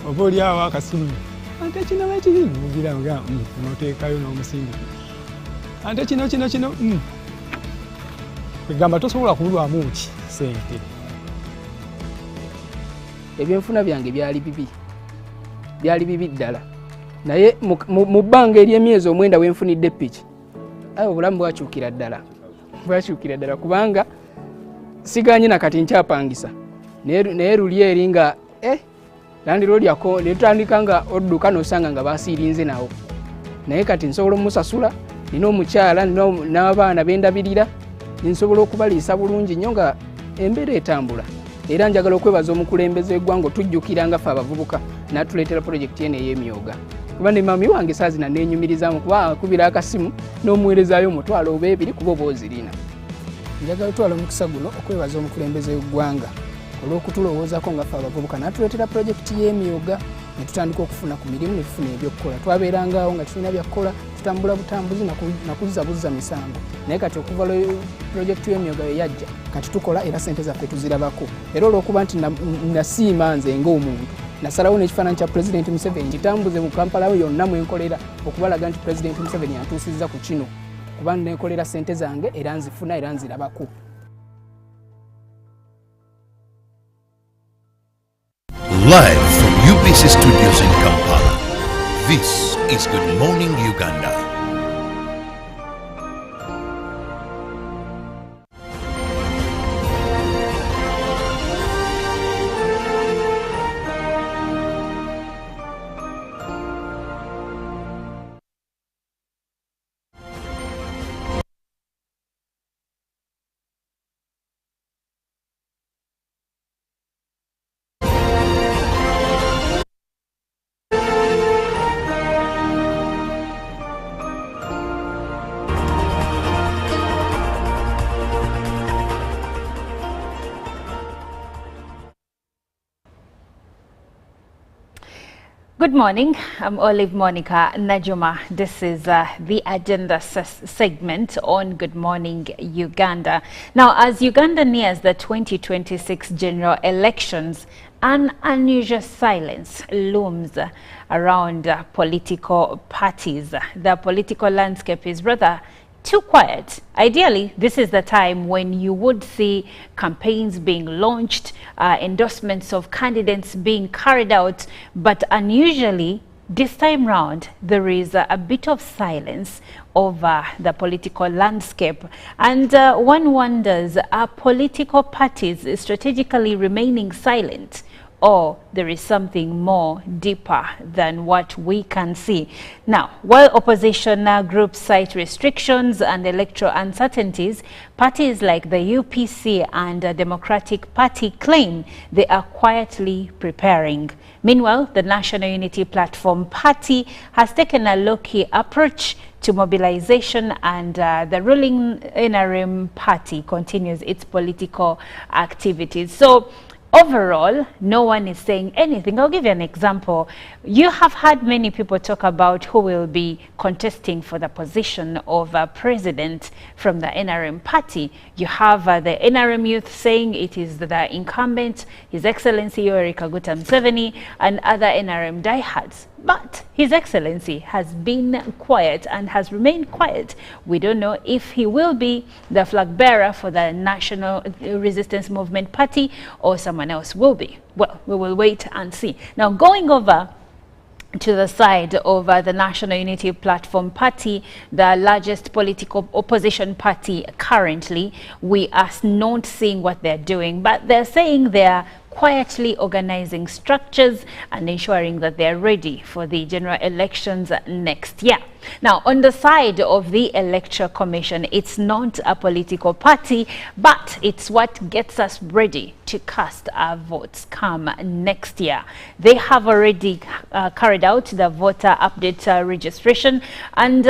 oba oli awo akasimu ate kino bakiri mugira nga noteekayo n'omusingi ate kino egamba tosobola kululwamu ki sente. Ebyenfuna byange byali bibi ddala naye mu bbanga ery'emyezi 9 wenfunidde piki obulamu bwakyukira ddala kubanga siganye nakati nkyapangisa naye luli eri nga landiro lyako letandika nga odduka nosanga nga basiirinze nawo naye kati nsobola omusasula nina omukyala n'abaana bendabirira nsobola okubaliisa bulungi nnyo nga embeera etambula era njagala okwebaza omukulembeze w'eggwanga tujjukira nga ffe abavubuka n'atuleetera pulojekiti eno ey'emyoga kuba ne mami wange saazina neenyumirizaamu kuba akubira akasimu n'omuweerezaayo omutwalo oba 2 kuba oba ozirina. Njagala otwala omukisa guno okwebaza omukulembeze w'eggwanga olw'okutulowoozaako nga ffe abavubuka n'atuleetera pulojekiti y'emyoga ne tutandika okufuna ku mirimu ne tufuna ebyokukola. Twabeerangawo nga tulina byakukola tutambula butambuzi nakuzzabuza misango naye kati okuva pulojekiti y'emyoga yajja kati tukola era sente zaffe tuzirabako era olw'okuba nti nasiima nze ng'omuntu nasalawo n'ekifaananyi kya President Museveni kitambuze mu Kampala yonna mwenkolera okubalaga nti President Museveni yantuusizza ku kino kuba nekolera sente zange era nzifuna era nzirabako. Live from UBC Studios in Kampala, This is Good Morning Uganda. Good morning. I'm Olive Monica Najuma. This is the agenda segment on Good Morning Uganda. Now, as Uganda nears the 2026 general elections, an unusual silence looms around political parties. The political landscape is rather too quiet. Ideally, this is the time when you would see campaigns being launched, endorsements of candidates being carried out, but unusually this time round there is a bit of silence over the political landscape, and one wonders, are political parties strategically remaining silent, or there is something more deeper than what we can see? Now, while opposition groups cite restrictions and electoral uncertainties, parties like the UPC and Democratic Party claim they are quietly preparing. Meanwhile, the National Unity Platform Party has taken a low-key approach to mobilization, and the ruling NRM party continues its political activities. So, overall, no one is saying anything. I'll give you an example. You have had many people talk about who will be contesting for the position of president from the NRM party. You have the NRM youth saying it is the incumbent, His Excellency Yoweri Kaguta Museveni, and other NRM diehards. But His Excellency has been quiet and has remained quiet. We don't know if he will be the flag bearer for the National Resistance Movement Party or someone else will be. Well, we will wait and see. Now, going over to the side of the National Unity Platform Party, the largest political opposition party currently, we are not seeing what they're doing, but they're saying they're quietly organizing structures and ensuring that they're ready for the general elections next year. Now, on the side of the Electoral Commission, it's not a political party, but it's what gets us ready to cast our votes come next year. They have already carried out the voter update registration, and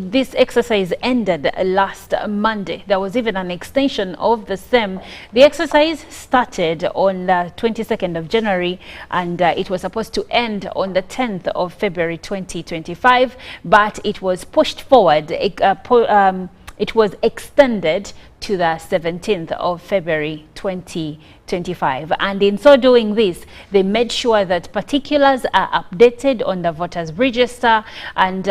this exercise ended last Monday. There was even an extension of the same. The exercise started on the 22nd of January, and it was supposed to end on the 10th of February 2025, but it was pushed forward. It was extended to the 17th of February 2025, and in so doing this, they made sure that particulars are updated on the voters register, and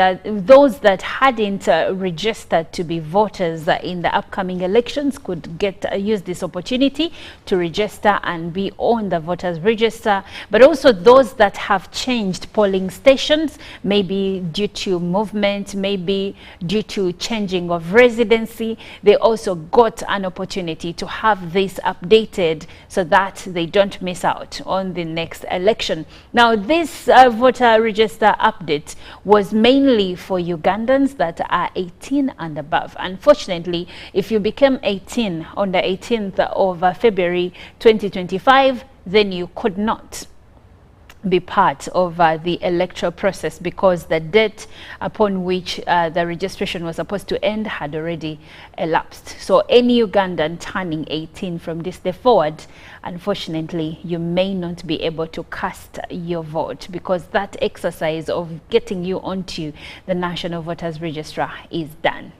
those that hadn't registered to be voters in the upcoming elections could use this opportunity to register and be on the voters register. But also those that have changed polling stations, maybe due to movement, maybe due to changing of residency, they also got an opportunity to have this updated so that they don't miss out on the next election. Now, this voter register update was mainly for Ugandans that are 18 and above. Unfortunately, if you became 18 on the 18th of February 2025, then you could not be part of the electoral process, because the date upon which the registration was supposed to end had already elapsed. So any Ugandan turning 18 from this day forward, unfortunately, you may not be able to cast your vote, because that exercise of getting you onto the National Voters Register is done.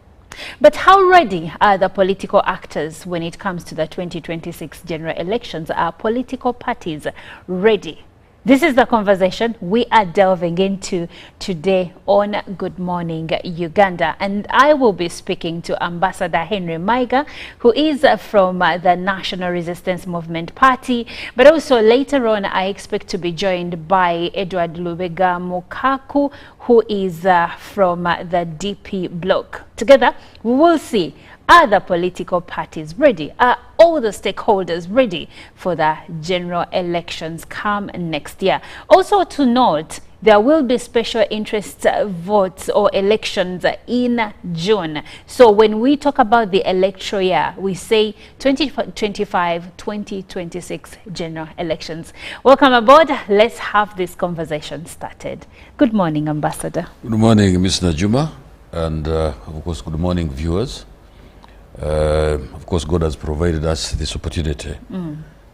But how ready are the political actors when it comes to the 2026 general elections? Are political parties ready? This is the conversation we are delving into today on Good Morning Uganda, and I will be speaking to Ambassador Henry Maiga, who is from the National Resistance Movement Party, but also later on I expect to be joined by Edward Lubega Mukaku, who is from the DP bloc. Together we will see, are the political parties ready? Are all the stakeholders ready for the general elections come next year? Also to note, there will be special interest votes or elections in June. So when we talk about the electoral year, we say 2025-2026 general elections. Welcome aboard. Let's have this conversation started. Good morning, Ambassador. Good morning, Ms. Najuma, and of course, good morning, viewers. Of course, God has provided us this opportunity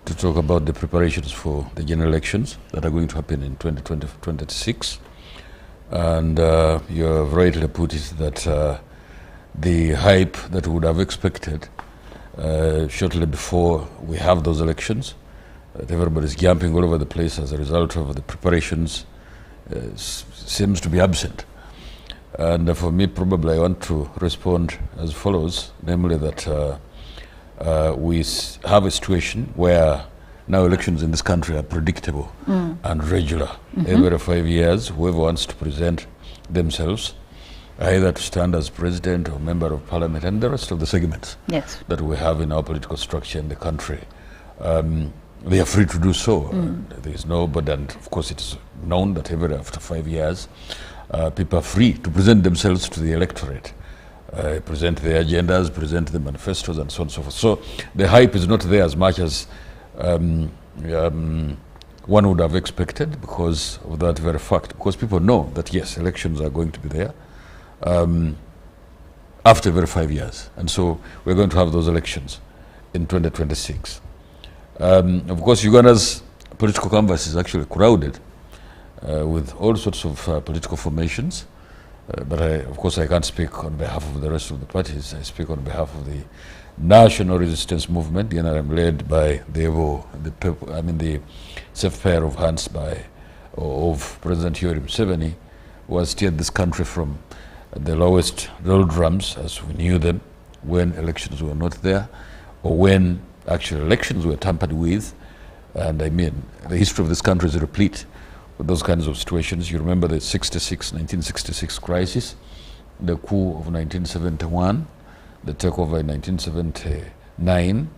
to talk about the preparations for the general elections that are going to happen in 2026. And you have rightly put it that the hype that we would have expected shortly before we have those elections, that everybody's jumping all over the place as a result of the preparations, seems to be absent. And for me, probably I want to respond as follows, namely that we have a situation where now elections in this country are predictable and regular. Every 5 years, whoever wants to present themselves, either to stand as president or member of parliament, and the rest of the segments that we have in our political structure in the country, they are free to do so. There is nobody, and of course it's known that after 5 years, people are free to present themselves to the electorate, present their agendas, present the manifestos, and so on and so forth. So the hype is not there as much as one would have expected because of that very fact. Because people know that, yes, elections are going to be there after every 5 years. And so we're going to have those elections in 2026. Of course, Uganda's political canvas is actually crowded with all sorts of political formations, but of course I can't speak on behalf of the rest of the parties. I speak on behalf of the National Resistance Movement, the NRM, led by the safe pair of hands of President Yoweri Museveni, who has steered this country from the lowest doldrums as we knew them when elections were not there, or when actual elections were tampered with. And I mean, the history of this country is replete with those kinds of situations. You remember the 1966 crisis, the coup of 1971, the takeover in 1979,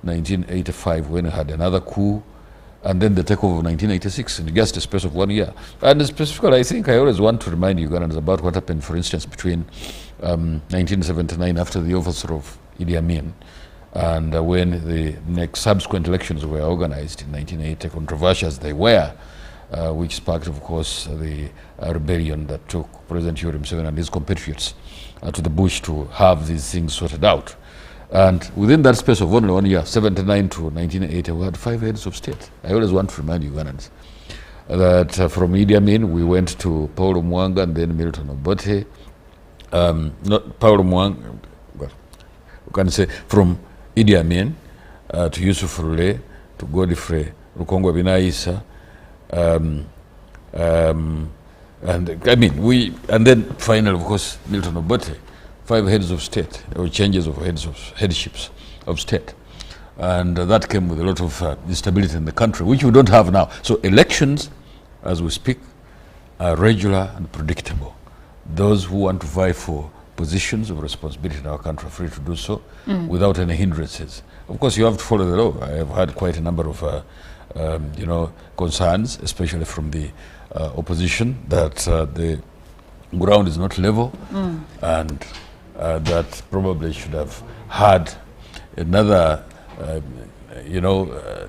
1985 when we had another coup, and then the takeover of 1986 in just a space of 1 year. And specifically, I think I always want to remind Ugandans about what happened, for instance, between 1979 after the overthrow of Idi Amin, and when the next subsequent elections were organized in 1980, controversial as they were, which sparked, of course, the rebellion that took President Yoweri Museveni and his compatriots to the bush to have these things sorted out. And within that space of only 1 year, 79 to 1980, we had 5 heads of state. I always want to remind Ugandans that from Idi Amin, we went to Paul Mwanga and then Milton Obote. Not Paul Mwanga, well, we can say from Idi Amin to Yusuf Rule, to Godfrey Rukongwa Binaisa, and I mean, and then finally, of course, Milton Obote, 5 heads of state, or changes of headships of state. And that came with a lot of instability in the country, which we don't have now. So elections, as we speak, are regular and predictable. Those who want to vie for positions of responsibility in our country are free to do so without any hindrances. Of course, you have to follow the law. I have had quite a number of concerns, especially from the opposition, that the ground is not level, and that probably should have had another,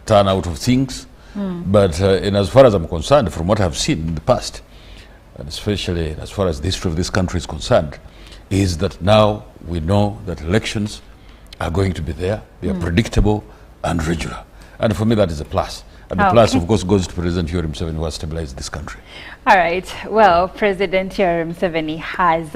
turnout of things. But in as far as I'm concerned, from what I've seen in the past, and especially as far as the history of this country is concerned, is that now we know that elections are going to be there. They are predictable and regular. And for me, that is a plus. And the plus, of course, goes to President Yoweri Museveni, who has stabilized this country. All right. Well, President Yoweri Museveni has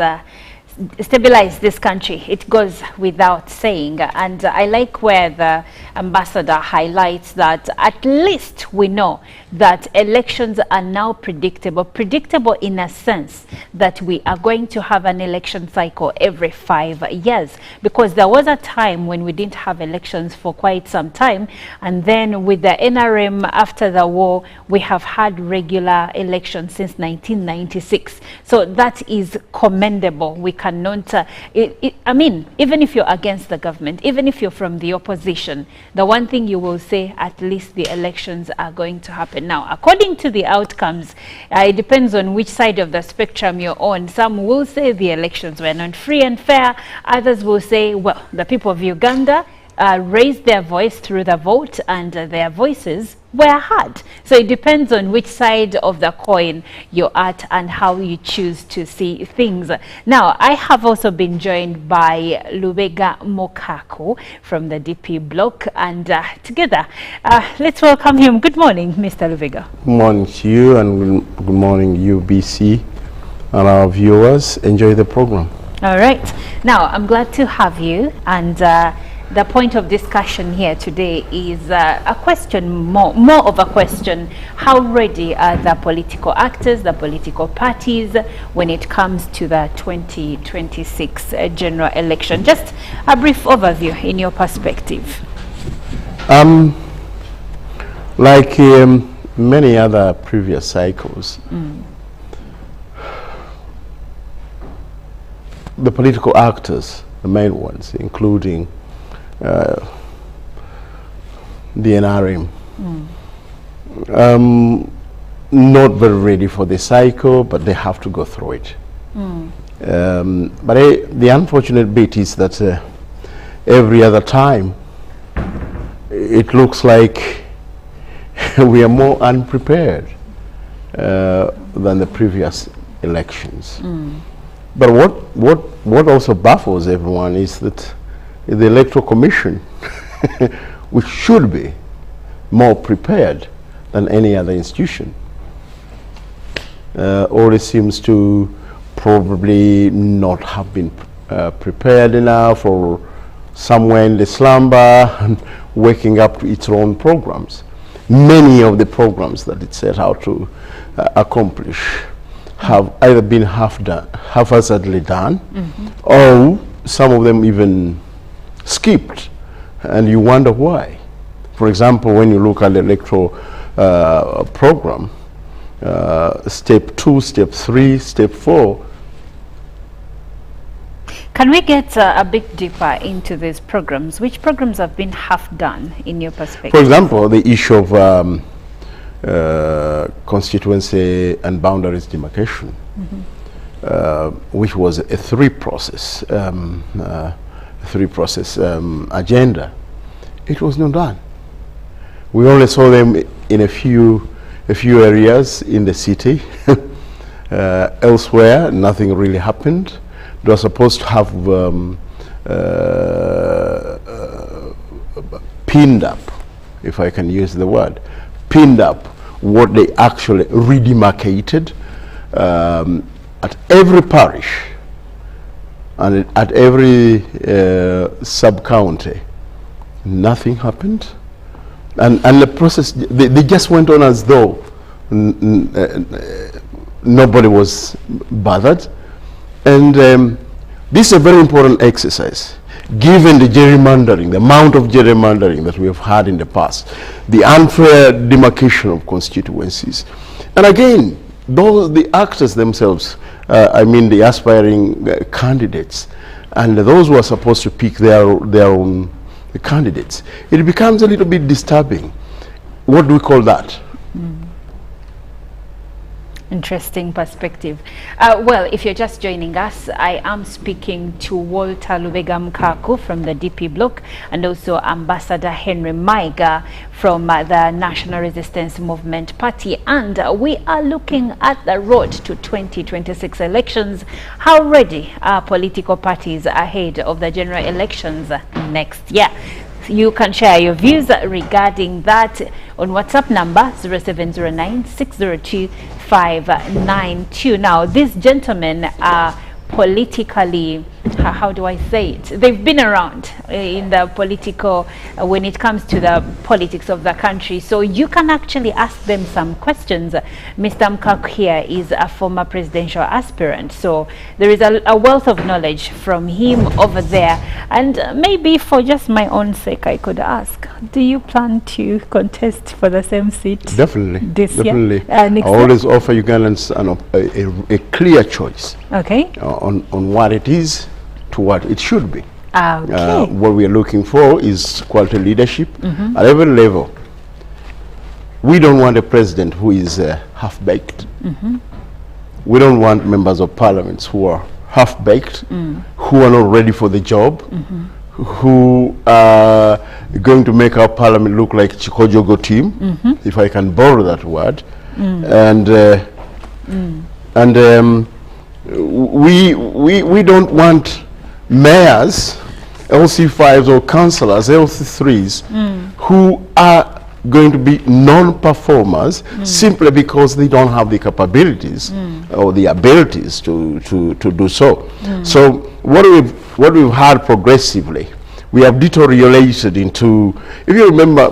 stabilize this country. It goes without saying. And I like where the ambassador highlights that at least we know that elections are now predictable. Predictable in a sense that we are going to have an election cycle every 5 years, because there was a time when we didn't have elections for quite some time. And then with the NRM after the war, we have had regular elections since 1996. So that is commendable. We cannot, I mean, even if you're against the government, even if you're from the opposition, the one thing you will say, at least the elections are going to happen. Now, according to the outcomes, it depends on which side of the spectrum you're on. Some will say the elections were not free and fair. Others will say, well, the people of Uganda raised their voice through the vote and their voices were heard. So it depends on which side of the coin you're at and how you choose to see things. Now, I have also been joined by Lubega Mokako from the DP block, and together, let's welcome him. Good morning, Mr. Lubega. Good morning to you, and good morning, UBC, and our viewers. Enjoy the program. All right. Now, I'm glad to have you, and the point of discussion here today is a question, more of a question. How ready are the political actors, the political parties, when it comes to the 2026 general election? Just a brief overview in your perspective. Like many other previous cycles, the political actors, the main ones, including the NRM, not very ready for the cycle, but they have to go through it. But the unfortunate bit is that every other time it looks like we are more unprepared than the previous elections. But what also baffles everyone is that the Electoral Commission, which should be more prepared than any other institution, always seems to probably not have been prepared enough, or somewhere in the slumber and waking up to its own programs. Many of the programs that it set out to accomplish have either been haphazardly done, or some of them even skipped, and you wonder why. For example, when you look at the electoral program, step 2, step 3, step 4. Can we get a bit deeper into these programs? Which programs have been half done in your perspective? For example, the issue of constituency and boundaries demarcation, which was a three-process agenda. It was not done. We only saw them in a few areas in the city. Elsewhere, nothing really happened. They were supposed to have pinned up, if I can use the word, pinned up what they actually redemarcated at every parish and at every sub-county. Nothing happened. And the process, they just went on as though nobody was bothered. And this is a very important exercise, given the gerrymandering, the amount of gerrymandering that we have had in the past, the unfair demarcation of constituencies. And again, the actors themselves, I mean the aspiring candidates, and those who are supposed to pick their own candidates, it becomes a little bit disturbing. What do we call that? Interesting perspective. Well, if you're just joining us, I am speaking to Walter Lubega Mkaku from the DP block, and also Ambassador Henry Maiga from the National Resistance Movement Party, and we are looking at the road to 2026 elections. How ready are political parties ahead of the general elections next year? You can share your views regarding that on WhatsApp number 0709 602 592. Now, these gentlemen are politically, how do I say it? They've been around in the political, when it comes to the politics of the country. So you can actually ask them some questions. Mr. Mpox here is a former presidential aspirant. So there is a wealth of knowledge from him over there. And maybe for just my own sake, I could ask, do you plan to contest for the same seat? Definitely. This definitely. year? I always offer Ugandans a clear choice. Okay. On what it is to what it should be. Okay. What we are looking for is quality leadership at every level. We don't want a president who is half-baked. We don't want members of parliament who are half-baked, who are not ready for the job, who are going to make our parliament look like Chikojogo team, if I can borrow that word. We don't want mayors, LC5s or councillors, LC3s, who are going to be non-performers simply because they don't have the capabilities or the abilities to do so. So what we've had progressively, we have deteriorated into, if you remember,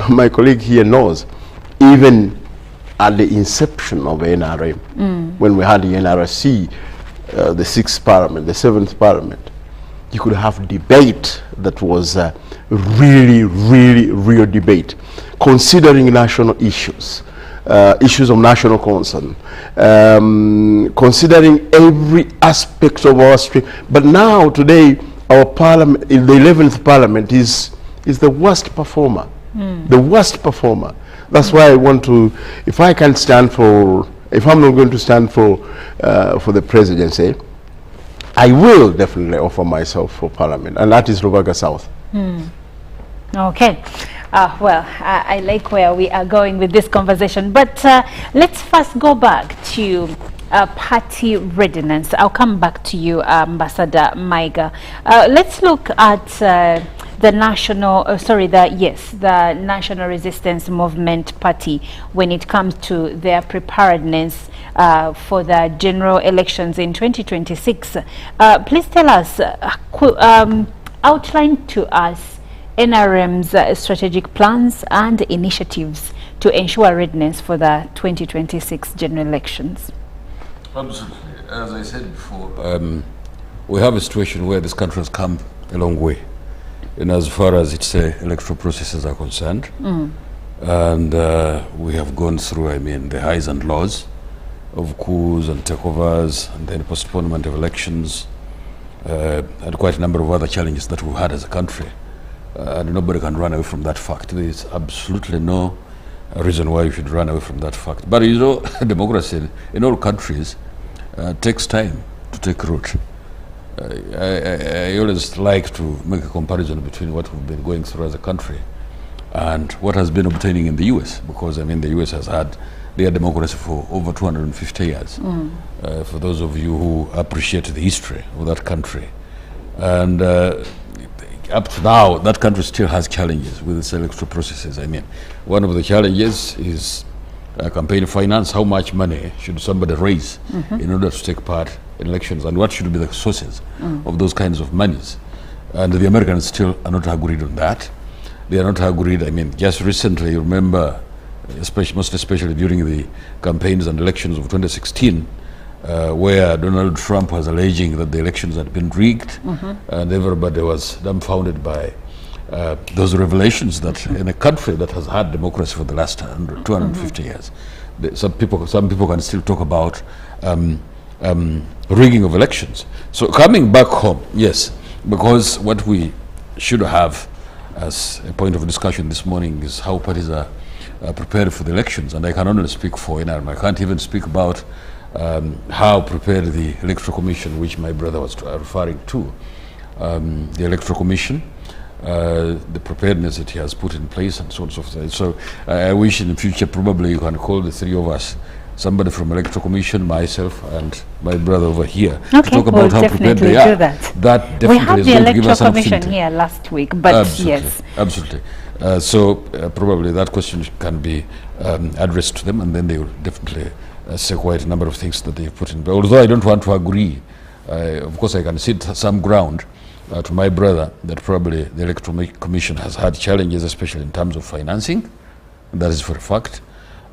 my colleague here knows, even at the inception of NRM, when we had the NRC, the 6th Parliament, the 7th Parliament, you could have debate that was real debate, considering national issues, issues of national concern, considering every aspect of our street. But now, today, our parliament, the 11th Parliament, is the worst performer. The worst performer. That's why I want to, if I can stand for, if I'm not going to stand for the presidency, I will definitely offer myself for parliament, and that is Rubaga South. Okay. Well, I like where we are going with this conversation, but let's first go back to party readiness. I'll come back to you, Ambassador Maiga. Let's look at the National Resistance Movement Party when it comes to their preparedness for the general elections in 2026. Please tell us, outline to us NRM's strategic plans and initiatives to ensure readiness for the 2026 general elections. Absolutely. As I said before, we have a situation where this country has come a long way in as far as its electoral processes are concerned. And we have gone through, I mean, the highs and lows of coups and takeovers and then postponement of elections and quite a number of other challenges that we've had as a country. And nobody can run away from that fact. There is absolutely no reason why you should run away from that fact. But you know, democracy in all countries takes time to take root. I always like to make a comparison between what we've been going through as a country and what has been obtaining in the US, because I mean the US has had their democracy for over 250 years. For those of you who appreciate the history of that country. And up to now, that country still has challenges with its electoral processes. I mean, one of the challenges is campaign finance. How much money should somebody raise in order to take part in elections, and what should be the sources of those kinds of monies? And the Americans still are not agreed on that. They are not agreed. I mean, just recently, you remember, most especially during the campaigns and elections of 2016, where Donald Trump was alleging that the elections had been rigged, and everybody was dumbfounded by those revelations that in a country that has had democracy for the last 250 years, some people can still talk about rigging of elections. So coming back home, yes, because what we should have as a point of discussion this morning is how parties are prepared for the elections, and I can only speak for NRM. I can't even speak about how prepared the Electoral Commission, which my brother was referring to, the Electoral Commission, the preparedness that he has put in place and so on and so forth. So I wish in the future probably you can call the three of us, somebody from Electoral Commission, myself and my brother over here, to talk about how prepared they are. That definitely we had is the going to give us Electoral an Commission opportunity. here last week, but Absolutely, yes. Absolutely. So probably that question can be addressed to them, and then they will definitely say quite a number of things that they've put in. But although I don't want to agree Of course, I can cede some ground to my brother that probably the Electoral Commission has had challenges, especially in terms of financing. That is for a fact.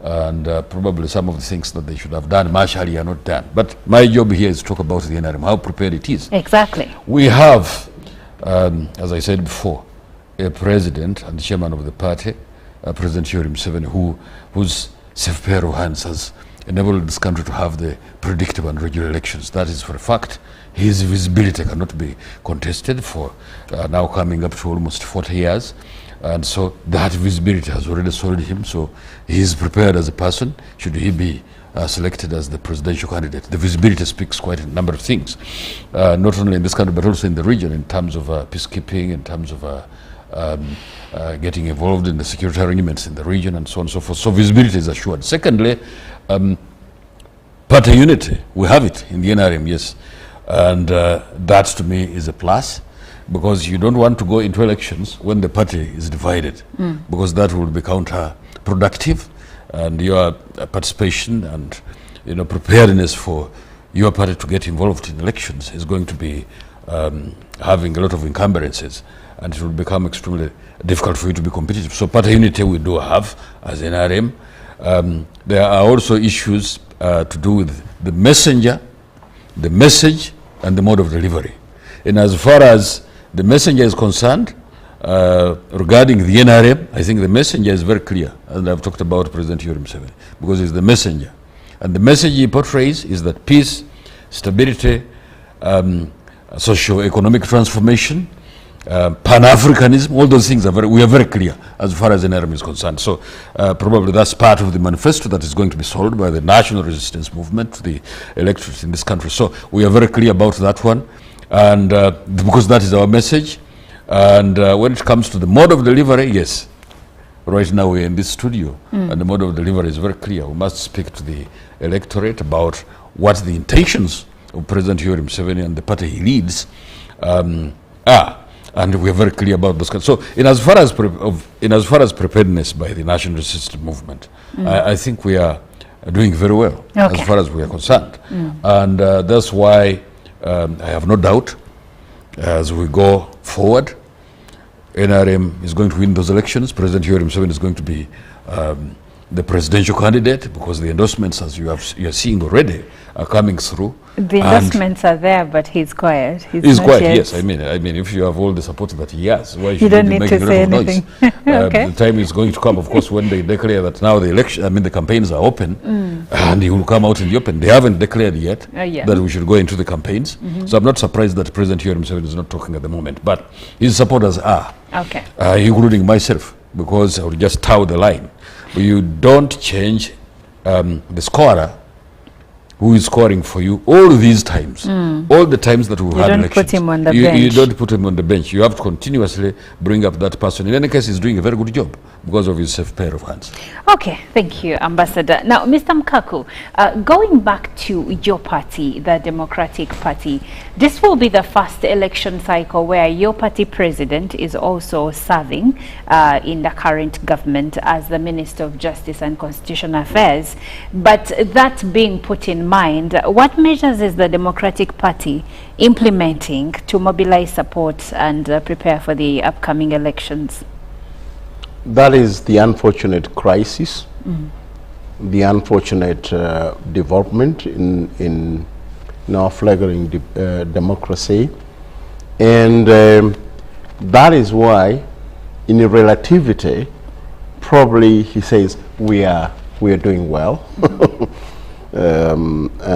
And probably some of the things that they should have done martially are not done. But my job here is to talk about the NRM, how prepared it is. Exactly. We have, as I said before, a president and chairman of the party, President Yoweri Museveni, whose safe pair of hands has enabled this country to have the predictable and regular elections. That is for a fact. His visibility cannot be contested for now coming up to almost 40 years. And so that visibility has already solid him. So he is prepared as a person, should he be selected as the presidential candidate. The visibility speaks quite a number of things, not only in this country, but also in the region, in terms of peacekeeping, in terms of getting involved in the security arrangements in the region, and so on and so forth. So visibility is assured. Secondly, party unity, we have it in the NRM, yes. And that to me is a plus, because you don't want to go into elections when the party is divided, because that will be counterproductive, and your participation and preparedness for your party to get involved in elections is going to be having a lot of encumbrances, and it will become extremely difficult for you to be competitive. So party unity we do have as NRM. There are also issues to do with the messenger, the message, and the mode of delivery. And as far as the messenger is concerned, regarding the NRM, I think the messenger is very clear, and I've talked about President Yoweri Museveni, because he's the messenger. And the message he portrays is that peace, stability, socio-economic transformation, Pan-Africanism, all those things we are very clear as far as the NRM is concerned. So probably that's part of the manifesto that is going to be sold by the national resistance movement to the electorate in this country. So we are very clear about that one, and because that is our message. And when it comes to the mode of delivery, yes, right now we're in this studio, and the mode of delivery is very clear. We must speak to the electorate about what the intentions of President Yoweri Museveni and the party he leads are. And we are very clear about those. So, in as far as preparedness by the national resistance movement, I think we are doing very well as far as we are concerned, and that's why I have no doubt as we go forward, NRM is going to win those elections. President Yoweri Museveni is going to be the presidential candidate, because the endorsements, as you are seeing already, are coming through. The endorsements are there, but he's quiet. He's quiet, yes. I mean, if you have all the support that he has, why should you don't he be need making to a say lot of anything. noise? The time is going to come, of course, when they declare that now the campaigns are open, and he will come out in the open. They haven't declared yet that we should go into the campaigns. So I'm not surprised that President Yoweri Museveni is not talking at the moment, but his supporters are, including myself, because I will just toe the line. But you don't change the scorer who is scoring for you all these times, all the times that we've had elections. You don't put him on the bench. You don't put him on the bench. You have to continuously bring up that person. In any case, he's doing a very good job because of his safe pair of hands. Okay, thank you, Ambassador. Now, Mr. Mkaku, going back to your party, the Democratic Party, this will be the first election cycle where your party president is also serving in the current government as the Minister of Justice and Constitutional Affairs. But that being put in mind, what measures is the Democratic Party implementing to mobilize support and prepare for the upcoming elections? That is the unfortunate crisis, the unfortunate development in our flagging democracy, and that is why, in relativity, probably he says we are doing well, and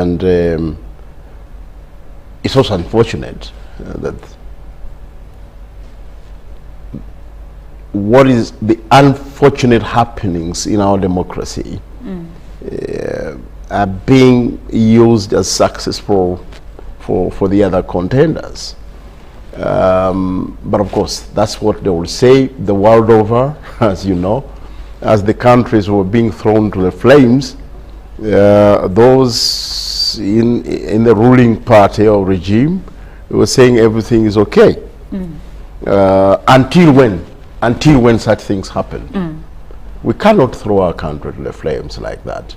it's also unfortunate that what is the unfortunate happenings in our democracy are being used as successful for the other contenders. But of course, that's what they will say the world over, as you know. As the countries were being thrown to the flames, those in the ruling party or regime were saying everything is okay. Until when such things happen. We cannot throw our country to the flames like that.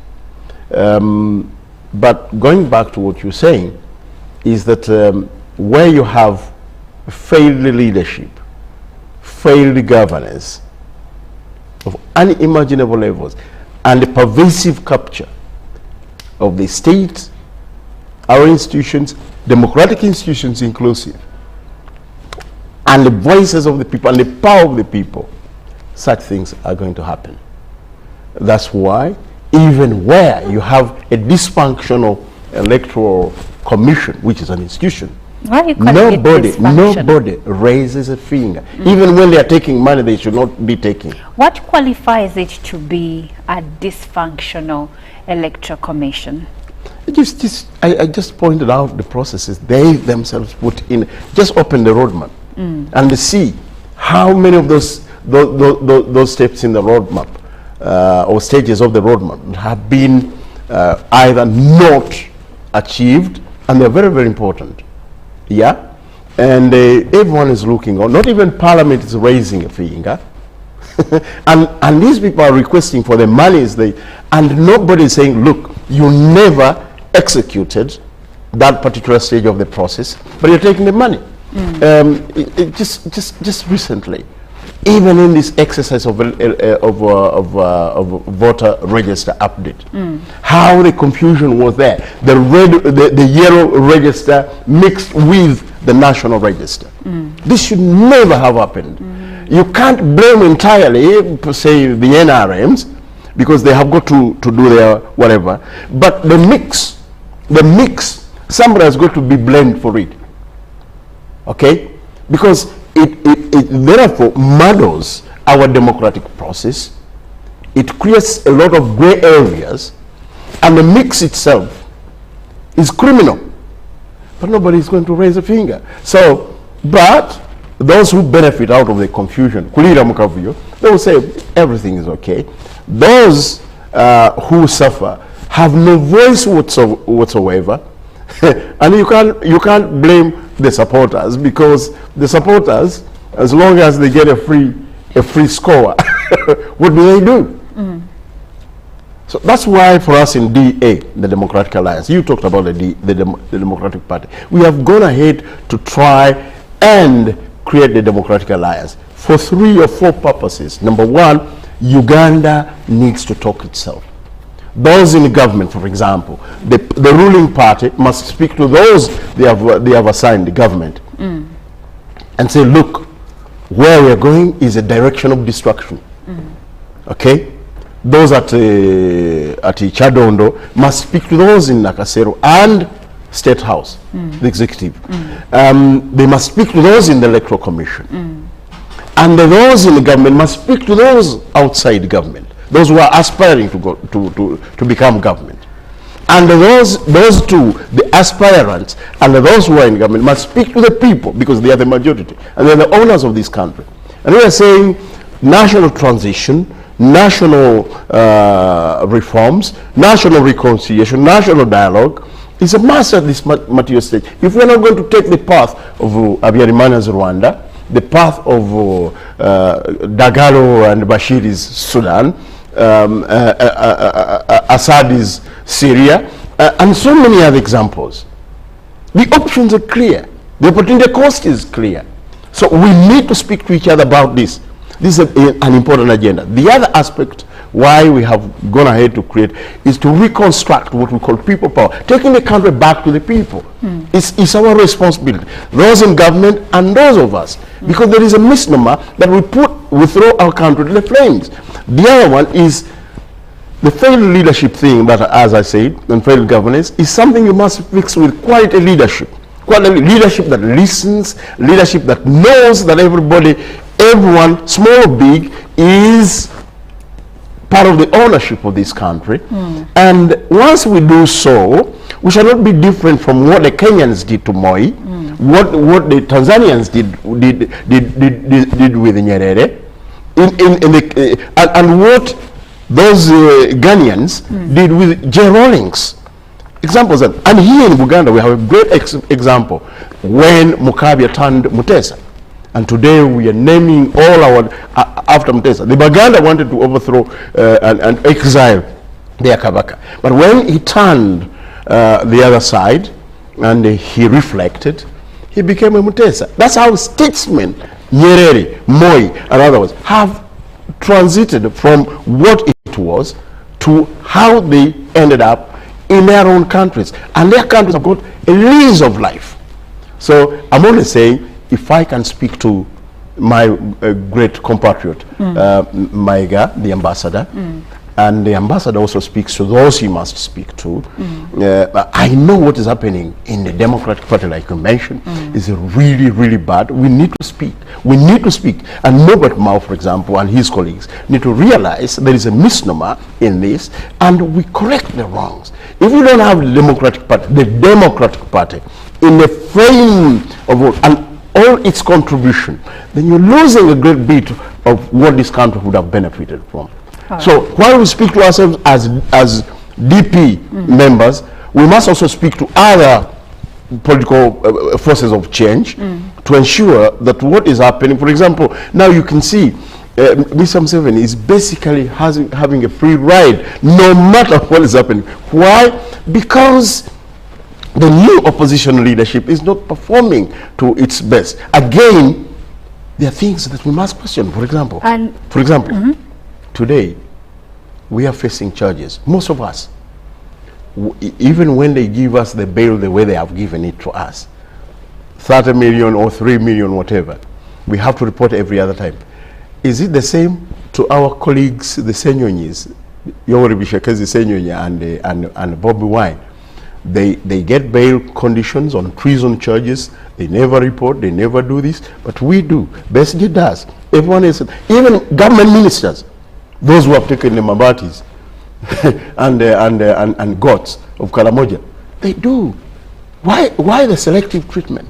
But going back to what you're saying, is that where you have failed leadership, failed governance of unimaginable levels, and the pervasive capture of the state, our institutions, democratic institutions inclusive, and the voices of the people and the power of the people, such things are going to happen. That's why even where you have a dysfunctional electoral commission, which is an institution, nobody raises a finger. Even when they are taking money they should not be taking. What qualifies it to be a dysfunctional electoral commission? I just pointed out the processes they themselves put in. Just open the roadmap and see how many of those steps in the roadmap or stages of the roadmap have been either not achieved, and they're very, very important. Yeah, and everyone is looking on. Not even Parliament is raising a finger, and these people are requesting for the monies and nobody is saying, look, you never executed that particular stage of the process, but you're taking the money. Just recently, even in this exercise of voter register update, how the confusion was there. The yellow register mixed with the national register. This should never have happened. You can't blame entirely, per se, the NRMs, because they have got to do their whatever. But the mix, somebody has got to be blamed for it. Okay? Because it therefore muddles our democratic process. It creates a lot of gray areas, and the mix itself is criminal. But nobody is going to raise a finger. So, but those who benefit out of the confusion, they will say everything is okay. Those who suffer have no voice whatsoever. And you can't blame the supporters, because the supporters, as long as they get a free score, what do? So that's why for us in DA, the Democratic Alliance, you talked about the Democratic Party, we have gone ahead to try and create the Democratic Alliance for 3 or 4 purposes. Number one, Uganda needs to talk itself. Those in the government, for example, the ruling party must speak to those they have assigned the government and say, look, where we are going is a direction of destruction. Okay? Those at Chadondo must speak to those in Nakasero and State House, the executive. They must speak to those in the Electoral Commission. And those in the government must speak to those outside government, those who are aspiring to go to become government. And those two, the aspirants and those who are in government, must speak to the people, because they are the majority and they are the owners of this country. And we are saying national transition, national reforms, national reconciliation, national dialogue is a must at this material stage. If we are not going to take the path of Habyarimana's Rwanda, the path of Dagalo and Bashir's Sudan, Assad's Syria, and so many other examples. The options are clear. The opportunity cost is clear. So we need to speak to each other about this. This is an important agenda. The other aspect why we have gone ahead to create is to reconstruct what we call people power, taking the country back to the people. It's our responsibility, those in government and those of us, because there is a misnomer that we throw our country to the flames. The other one is the failed leadership thing that, as I said, and failed governance is something you must fix with quality leadership. Quality leadership that listens, leadership that knows that everyone, small or big, is part of the ownership of this country. And once we do so, we shall not be different from what the Kenyans did to Moi, what the Tanzanians did with Nyerere, and what those Ghanaians did with J. Rawlings. Examples of, and here in Uganda we have a great example when Mukabi turned Mutesa. And today we are naming all our after Mutesa. The Baganda wanted to overthrow and exile their Kabaka. But when he turned the other side, and he reflected, he became a Mutesa. That's how statesmen, Nyerere, Moi, and others have transited from what it was to how they ended up in their own countries. And their countries have got a lease of life. So I'm only saying, if I can speak to my great compatriot, Maiga, the ambassador, and the ambassador also speaks to those he must speak to. I know what is happening in the Democratic Party, like you mentioned, is really, really bad. We need to speak. We need to speak. And Norbert Mao, for example, and his colleagues need to realize there is a misnomer in this, and we correct the wrongs. If you don't have the Democratic Party in the frame of all its contribution, then you're losing a great bit of what this country would have benefited from. So while we speak to ourselves as DP members, we must also speak to other political forces of change to ensure that what is happening, for example, now you can see Mr. Museveni is basically having a free ride no matter what is happening. Why? Because the new opposition leadership is not performing to its best. Again, there are things that we must question. For example, today, we are facing charges. Most of us, even when they give us the bail the way they have given it to us, 30 million or 3 million, whatever, we have to report every other time. Is it the same to our colleagues, the Senyonyis, Yoweri Bishekezi Senyonya and Bobby Wine? They get bail conditions on treason charges. They never report, they never do this, but we do. Besgie does. Everyone is, even government ministers, those who have taken the Mabatis and gods of Karamoja, they do. Why the selective treatment?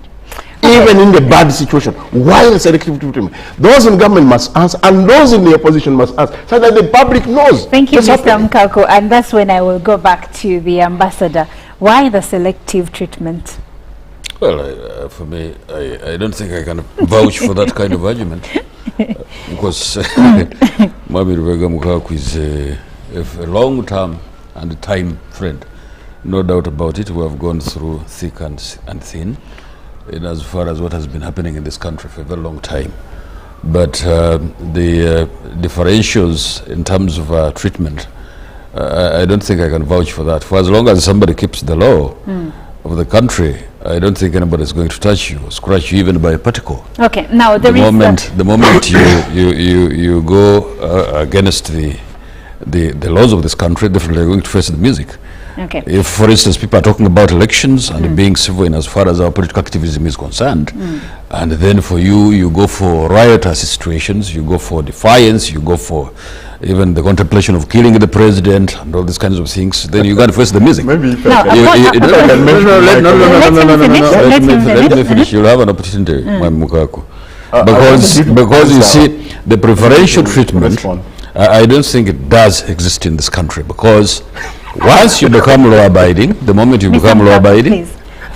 Even in the bad situation, why the selective treatment? Those in government must answer, and those in the opposition must answer, so that the public knows. Thank you, Mr. Mkako, and that's when I will go back to the ambassador. Why the selective treatment? Well, for me, I don't think I can vouch for that kind of argument. Because Mami Rubega Mukaku is a long-term and time friend. No doubt about it. We have gone through thick and thin in as far as what has been happening in this country for a very long time. But the differentials in terms of treatment, I don't think I can vouch for that. For as long as somebody keeps the law of the country, I don't think anybody is going to touch you or scratch you even by a particle. Okay, now the moment you go against the laws of this country, definitely you're going to face the music. Okay. If, for instance, people are talking about elections and being civil in as far as our political activism is concerned, and then for you go for riotous situations, you go for defiance, you go for even the contemplation of killing the president and all these kinds of things, then you got to face the music. Maybe if let me finish. You'll have an opportunity, my Mukaku. Because you see, the preferential treatment, I don't think it does exist in this country, because once you become law-abiding, the moment you become law-abiding,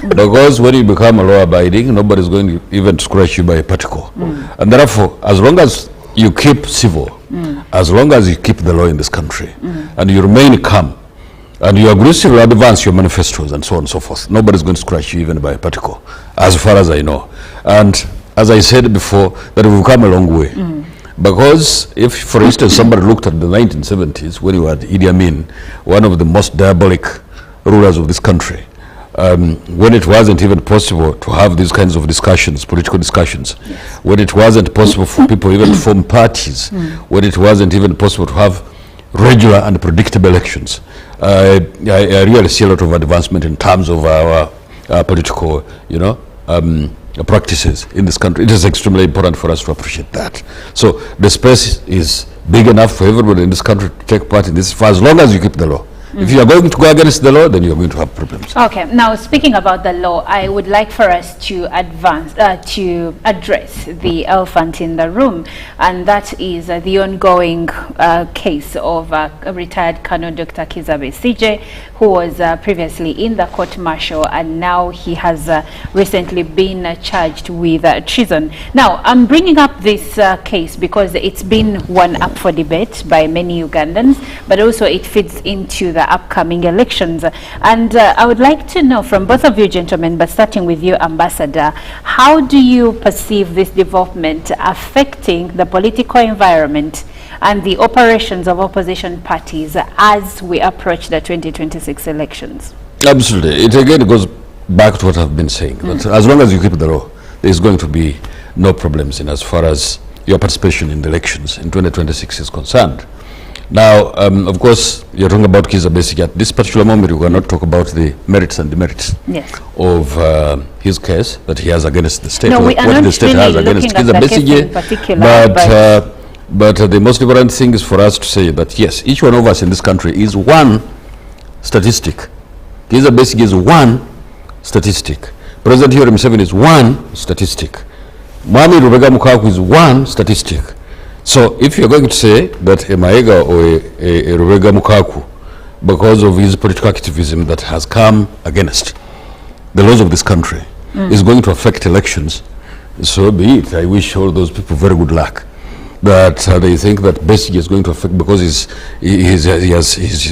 because when you become law-abiding, nobody's going to even scratch you by a particle. And therefore, as long as you keep civil, as long as you keep the law in this country, and you remain calm, and you aggressively advance your manifestos and so on and so forth, nobody's going to scratch you even by a particle, as far as I know. And as I said before, that we've come a long way. Because if, for instance, somebody looked at the 1970s, when you had Idi Amin, one of the most diabolic rulers of this country, when it wasn't even possible to have these kinds of discussions, political discussions, when it wasn't possible for people even to form parties, when it wasn't even possible to have regular and predictable elections, I really see a lot of advancement in terms of our political, practices in this country. It is extremely important for us to appreciate that. So the space is big enough for everybody in this country to take part in this, for as long as you keep the law. If you are going to go against the law, then you are going to have problems. Okay, now speaking about the law, I would like for us to to address the elephant in the room, and that is the ongoing case of retired Colonel Dr. Kizza Besigye, who was previously in the court-martial, and now he has recently been charged with treason. Now, I'm bringing up this case because it's been one up for debate by many Ugandans, but also it fits into the the upcoming elections. And I would like to know from both of you gentlemen, but starting with you, Ambassador, how do you perceive this development affecting the political environment and the operations of opposition parties as we approach the 2026 elections? Absolutely. It again goes back to what I've been saying. That as long as you keep the law, there's going to be no problems in as far as your participation in the elections in 2026 is concerned. Now, of course, you're talking about Kizza Besigye. At this particular moment, we cannot talk about the merits and demerits of his case that he has against the state, no, what the state has against Kizza Besigye. But the most important thing is for us to say that, yes, each one of us in this country is one statistic. Kizza Besigye is one statistic. President Yoweri Museveni is one statistic. Mwami Lubega Mukaku is one statistic. So if you're going to say that a Maega or a Lubega Mukaku, because of his political activism that has come against the laws of this country, is going to affect elections, so be it. I wish all those people very good luck. That they think that Besigye is going to affect because he's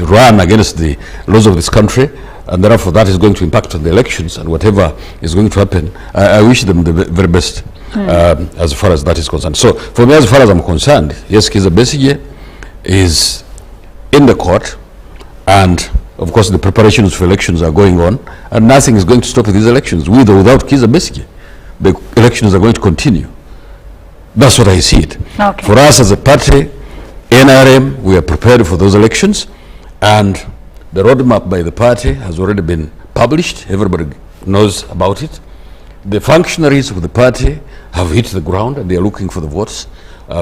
run against the laws of this country, and therefore that is going to impact on the elections and whatever is going to happen. I wish them the very best as far as that is concerned. So for me, as far as I'm concerned, yes, Kizza Besigye is in the court, and of course the preparations for elections are going on, and nothing is going to stop these elections, with or without Kizza Besigye. The elections are going to continue. That's what I see it. Okay. For us as a party, NRM, we are prepared for those elections, and the roadmap by the party has already been published. Everybody knows about it. The functionaries of the party have hit the ground, and they are looking for the votes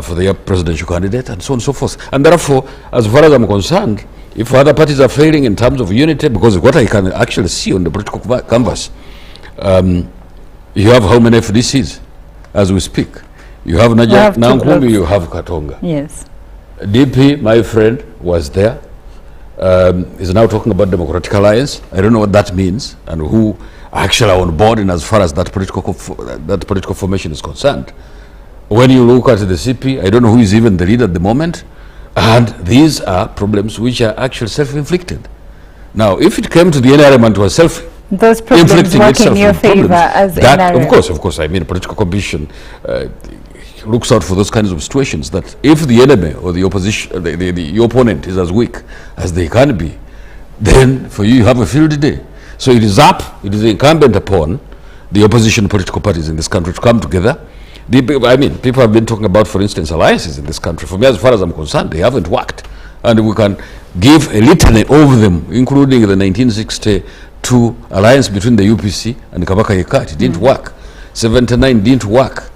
for their presidential candidate, and so on and so forth. And therefore, as far as I'm concerned, if other parties are failing in terms of unity, because what I can actually see on the political canvas, you have how many FDCs as we speak? You have Naja Nankumi, you have Katonga. Yes. DP, my friend, was there. Is now talking about Democratic Alliance. I don't know what that means and who actually are on board in as far as that political formation is concerned. When you look at the CP, I don't know who is even the leader at the moment. And these are problems which are actually self-inflicted. Now, if it came to the NRM and was those problems work in your favor as NRM. Of course, I mean, political competition looks out for those kinds of situations, that if the enemy or the opposition, the opponent is as weak as they can be, then for you have a field day. So it is incumbent upon the opposition political parties in this country to come together. I mean, people have been talking about, for instance, alliances in this country. For me, as far as I'm concerned, they haven't worked. And we can give a litany of them, including the 1962 alliance between the UPC and Kabaka Yekati. It didn't work. 79 didn't work.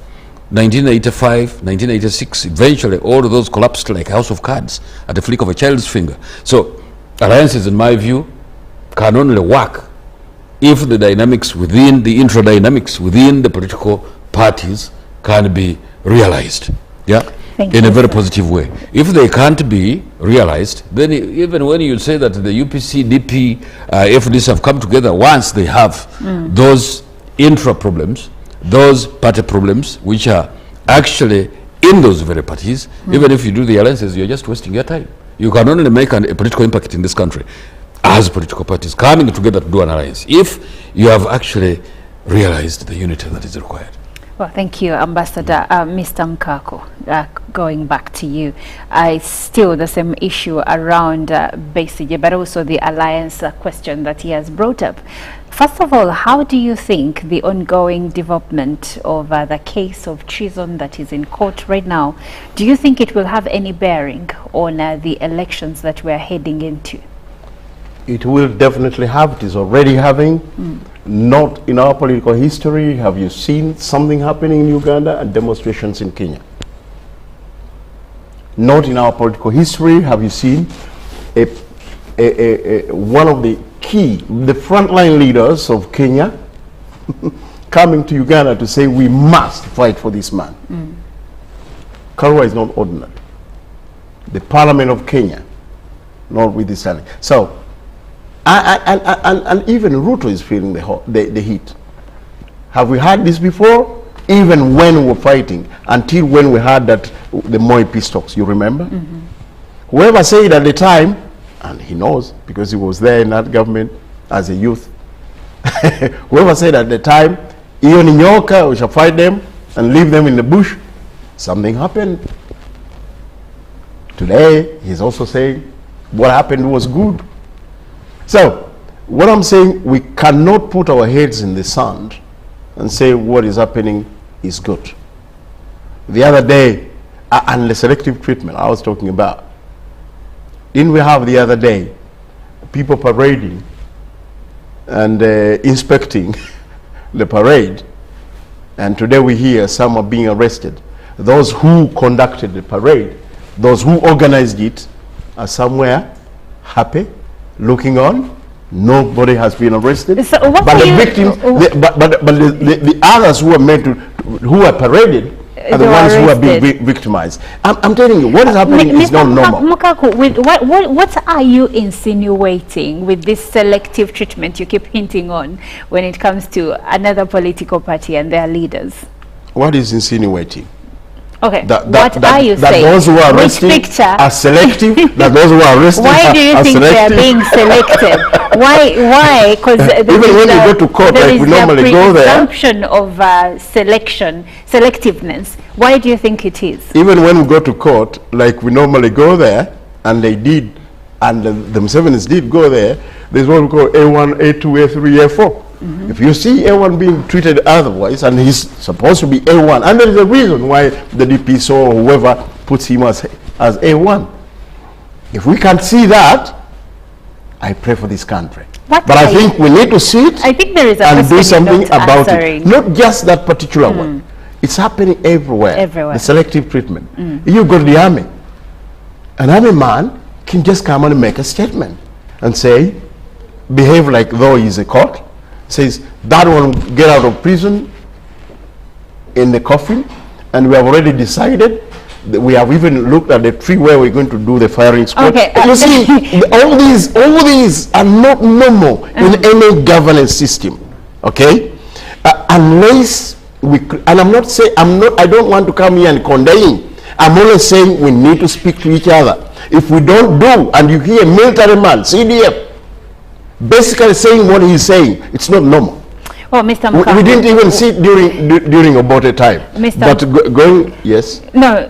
1985, 1986, eventually all of those collapsed like a house of cards at the flick of a child's finger. So alliances, in my view, can only work if the dynamics within, the intradynamics within the political parties can be realized, in a very positive way. If they can't be realized, then even when you say that the UPC, DP, FDC have come together, once they have those intra problems, those party problems which are actually in those very parties, even if you do the alliances, you're just wasting your time. You can only make a political impact in this country as political parties coming together to do an alliance if you have actually realized the unity that is required. Well, thank you, Ambassador. Mr. Mkako, going back to you, still the same issue around Besigye, but also the alliance question that he has brought up. First of all, how do you think the ongoing development of the case of treason that is in court right now, do you think it will have any bearing on the elections that we're heading into? It will definitely have. It is already having. Not in our political history have you seen something happening in Uganda and demonstrations in Kenya. Not in our political history have you seen one of the frontline leaders of Kenya coming to Uganda to say we must fight for this man. Karua is not ordinary. The Parliament of Kenya, not with this ally. So, and even Ruto is feeling the heat. Have we had this before? Even when we were fighting, until when we had the Moi peace talks, you remember? Whoever said at the time, and he knows because he was there in that government as a youth. Whoever said at the time, "Iyo ni nyoka, we shall fight them and leave them in the bush," something happened. Today, he's also saying what happened was good. So, what I'm saying, we cannot put our heads in the sand and say what is happening is good. The other day, and the selective treatment I was talking about, didn't we have the other day people parading and inspecting the parade, and today we hear some are being arrested. Those who conducted the parade, those who organized it, are somewhere happy, looking on. Nobody has been arrested. So but the victims, the others who are meant to, who are paraded, are the ones who are being victimized. I'm telling you, what is happening is not normal. Mukaku, what are you insinuating with this selective treatment you keep hinting on when it comes to another political party and their leaders? What is insinuating? Okay, what are you saying? That those who are arrested are selective? That those who are arrested why do you think they are being selected? Why? Because even when you go to court, like we normally go there, presumption of selectiveness. Why do you think it is? Even when we go to court, like we normally go there, and they did, and the Museveni's did go there, there's what we call A1, A2, A3, A4. If you see A1 being treated otherwise, and he's supposed to be A1, and there is a reason why the DPSO or whoever puts him as A1. If we can't see that, I pray for this country. But I think we need to see it. I think there is a and do something about answering. it. Not just that particular one. It's happening everywhere. The selective treatment. You go to the army. An army man can just come and make a statement and say, behave like though he's a court. Says that one get out of prison in the coffin, and we have already decided that we have even looked at the tree where we're going to do the firing squad. Okay, you see, all these are not normal in any governance system. Okay, unless we, and I'm not saying I don't want to come here and condemn. I'm only saying we need to speak to each other. If we don't do, and you hear military man, CDF, basically saying what he's saying, it's not normal. Well, Mr. Mukaku, we didn't even see it during about a time. But going, yes. No,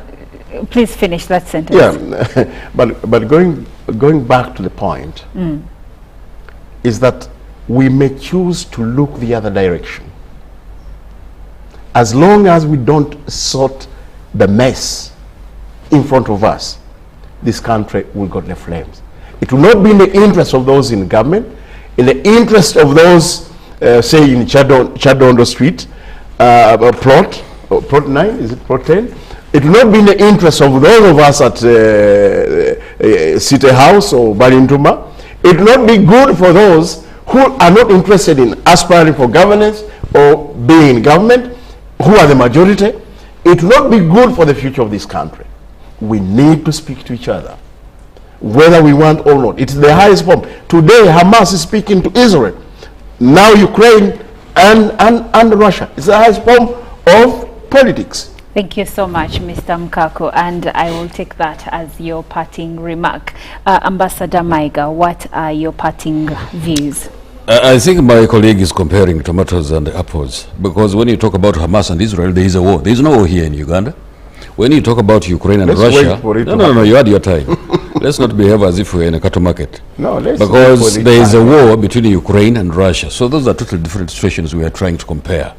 please finish that sentence. Yeah, but going back to the point, is that we may choose to look the other direction. As long as we don't sort the mess in front of us, this country will go to the flames. It will not be in the interest of those in government, in the interest of those, say, in Chadondo Street, plot 9, is it plot 10? It will not be in the interest of those of us at City House or Balintuma. It will not be good for those who are not interested in aspiring for governance or being in government, who are the majority. It will not be good for the future of this country. We need to speak to each other, whether we want or not. It's the highest form. Today, Hamas is speaking to Israel. Now Ukraine and Russia. It's the highest form of politics. Thank you so much, Mr. Mukaku, and I will take that as your parting remark. Ambassador Maiga, what are your parting views? I think my colleague is comparing tomatoes and apples, because when you talk about Hamas and Israel, there is a war. There is no war here in Uganda. When you talk about Ukraine and Russia, no, you had your time. Let's not behave as if we're in a cattle market. No, because there is a war between Ukraine and Russia. So those are totally different situations we are trying to compare.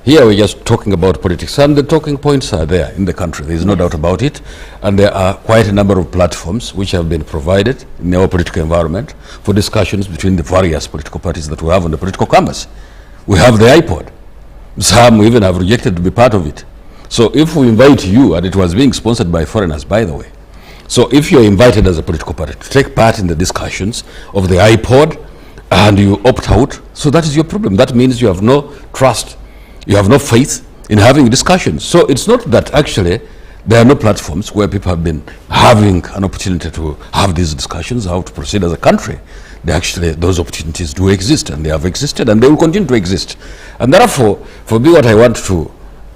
Here we're just talking about politics, and the talking points are there in the country. There is no doubt about it. And there are quite a number of platforms which have been provided in our political environment for discussions between the various political parties that we have on the political canvas. We have the iPod. Some even have rejected to be part of it. So if we invite you, and it was being sponsored by foreigners, by the way. So if you're invited as a political party to take part in the discussions of the iPod and you opt out, so that is your problem. That means you have no trust, you have no faith in having discussions. So it's not that actually there are no platforms where people have been having an opportunity to have these discussions, how to proceed as a country. Actually, those opportunities do exist, and they have existed, and they will continue to exist. And therefore, for me, what I want to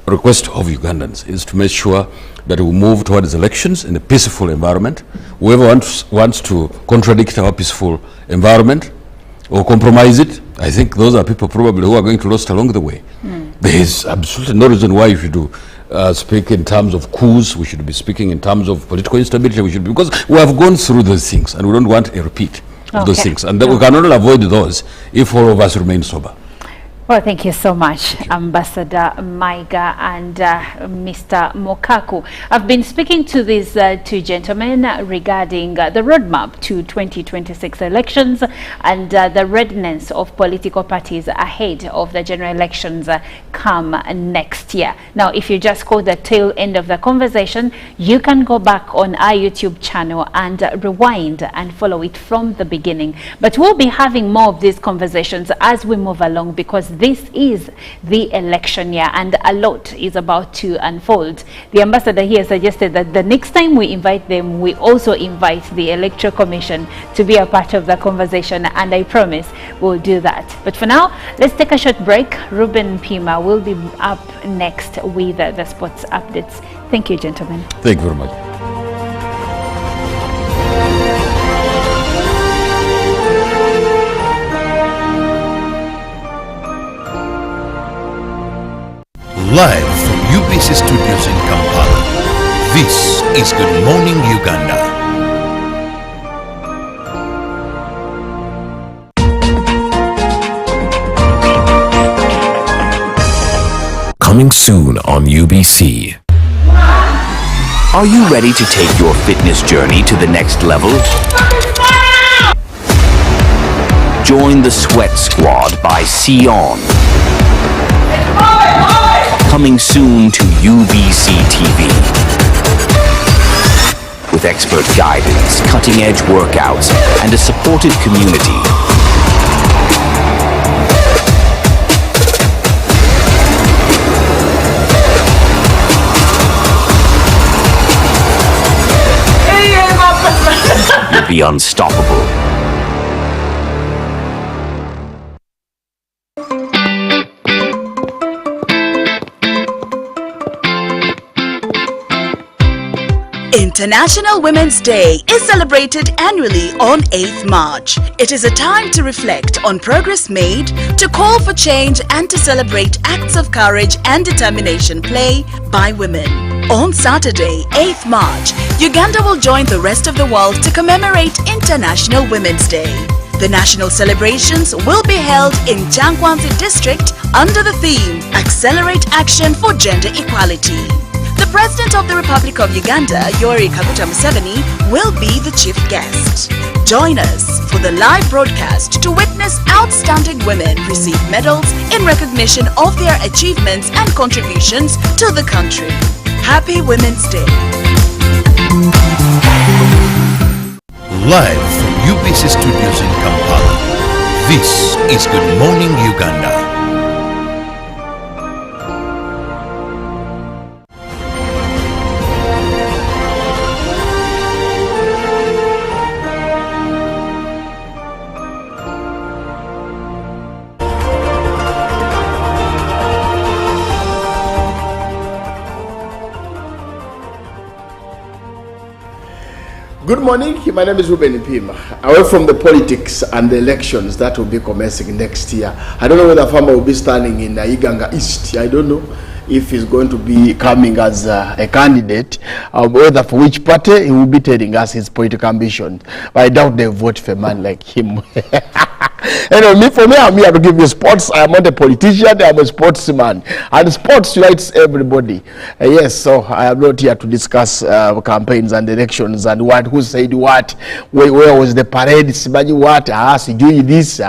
request of Ugandans is to make sure that we move towards elections in a peaceful environment. Whoever wants to contradict our peaceful environment or compromise it, I think those are people probably who are going to lose along the way. There is absolutely no reason why you should speak in terms of coups. We should be speaking in terms of political instability. We should, because we have gone through those things and we don't want a repeat of those things. And we can only avoid those if all of us remain sober. Well, thank you so much, Ambassador Maiga and Mr. Mokaku. I've been speaking to these two gentlemen regarding the roadmap to 2026 elections and the readiness of political parties ahead of the general elections come next year. Now, if you just caught the tail end of the conversation, you can go back on our YouTube channel and rewind and follow it from the beginning. But we'll be having more of these conversations as we move along, because this is the election year and a lot is about to unfold. The ambassador here suggested that the next time we invite them, we also invite the Electoral Commission to be a part of the conversation, and I promise we'll do that. But for now, let's take a short break. Ruben Pima will be up next with the sports updates. Thank you, gentlemen. Thank you very much. Live from UBC Studios in Kampala, this is Good Morning Uganda. Coming soon on UBC. Are you ready to take your fitness journey to the next level? Join the Sweat Squad by Sion. Coming soon to UBC TV. With expert guidance, cutting-edge workouts, and a supportive community. You'll be unstoppable. International Women's Day is celebrated annually on 8th March. It is a time to reflect on progress made, to call for change, and to celebrate acts of courage and determination play by women. On Saturday, 8th March, Uganda will join the rest of the world to commemorate International Women's Day. The national celebrations will be held in Changwanzi district under the theme Accelerate Action for Gender Equality. The President of the Republic of Uganda, Yoweri Kaguta Museveni, will be the chief guest. Join us for the live broadcast to witness outstanding women receive medals in recognition of their achievements and contributions to the country. Happy Women's Day. Live from UBC Studios in Kampala, this is Good Morning Uganda. Good morning, my name is Ruben Pima. Away from the politics and the elections that will be commencing next year, I don't know whether Farmer will be standing in Iganga East. I don't know if he's going to be coming as a candidate, whether for which party he will be telling us his political ambition. But I doubt they vote for a man like him. Anyway, for me, I'm here to give you sports. I'm not a politician, I'm a sportsman. And sports unites everybody. Yes, so I am not here to discuss campaigns and elections and what, who said what, where was the parade, Sibaji what, Sijui this,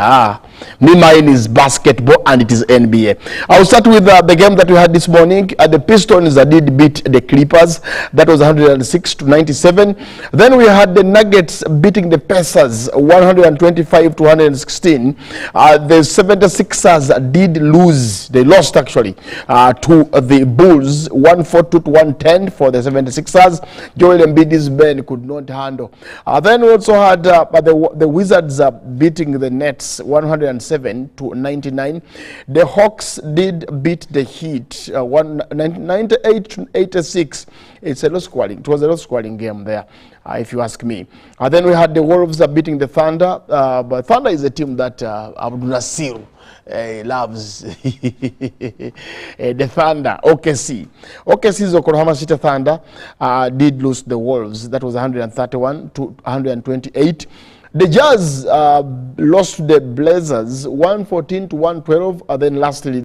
Me, mine is basketball and it is NBA. I'll start with the game that we had this morning. The Pistons did beat the Clippers. That was 106-97. Then we had the Nuggets beating the Pacers 125-116. The 76ers did lose. They lost actually to the Bulls 142-110 for the 76ers. Joel Embiid's men could not handle. Then we also had the Wizards beating the Nets 109-104. 107 to 99. The Hawks did beat the Heat 98 to 86. It's a low scoring. It was a low scoring game there, if you ask me. Then we had the Wolves beating the Thunder. But Thunder is a team that Abdul Nasir loves. The Thunder, OKC's Oklahoma City Thunder did lose the Wolves. That was 131 to 128. The Jazz lost to the Blazers 114 to 112. And then lastly,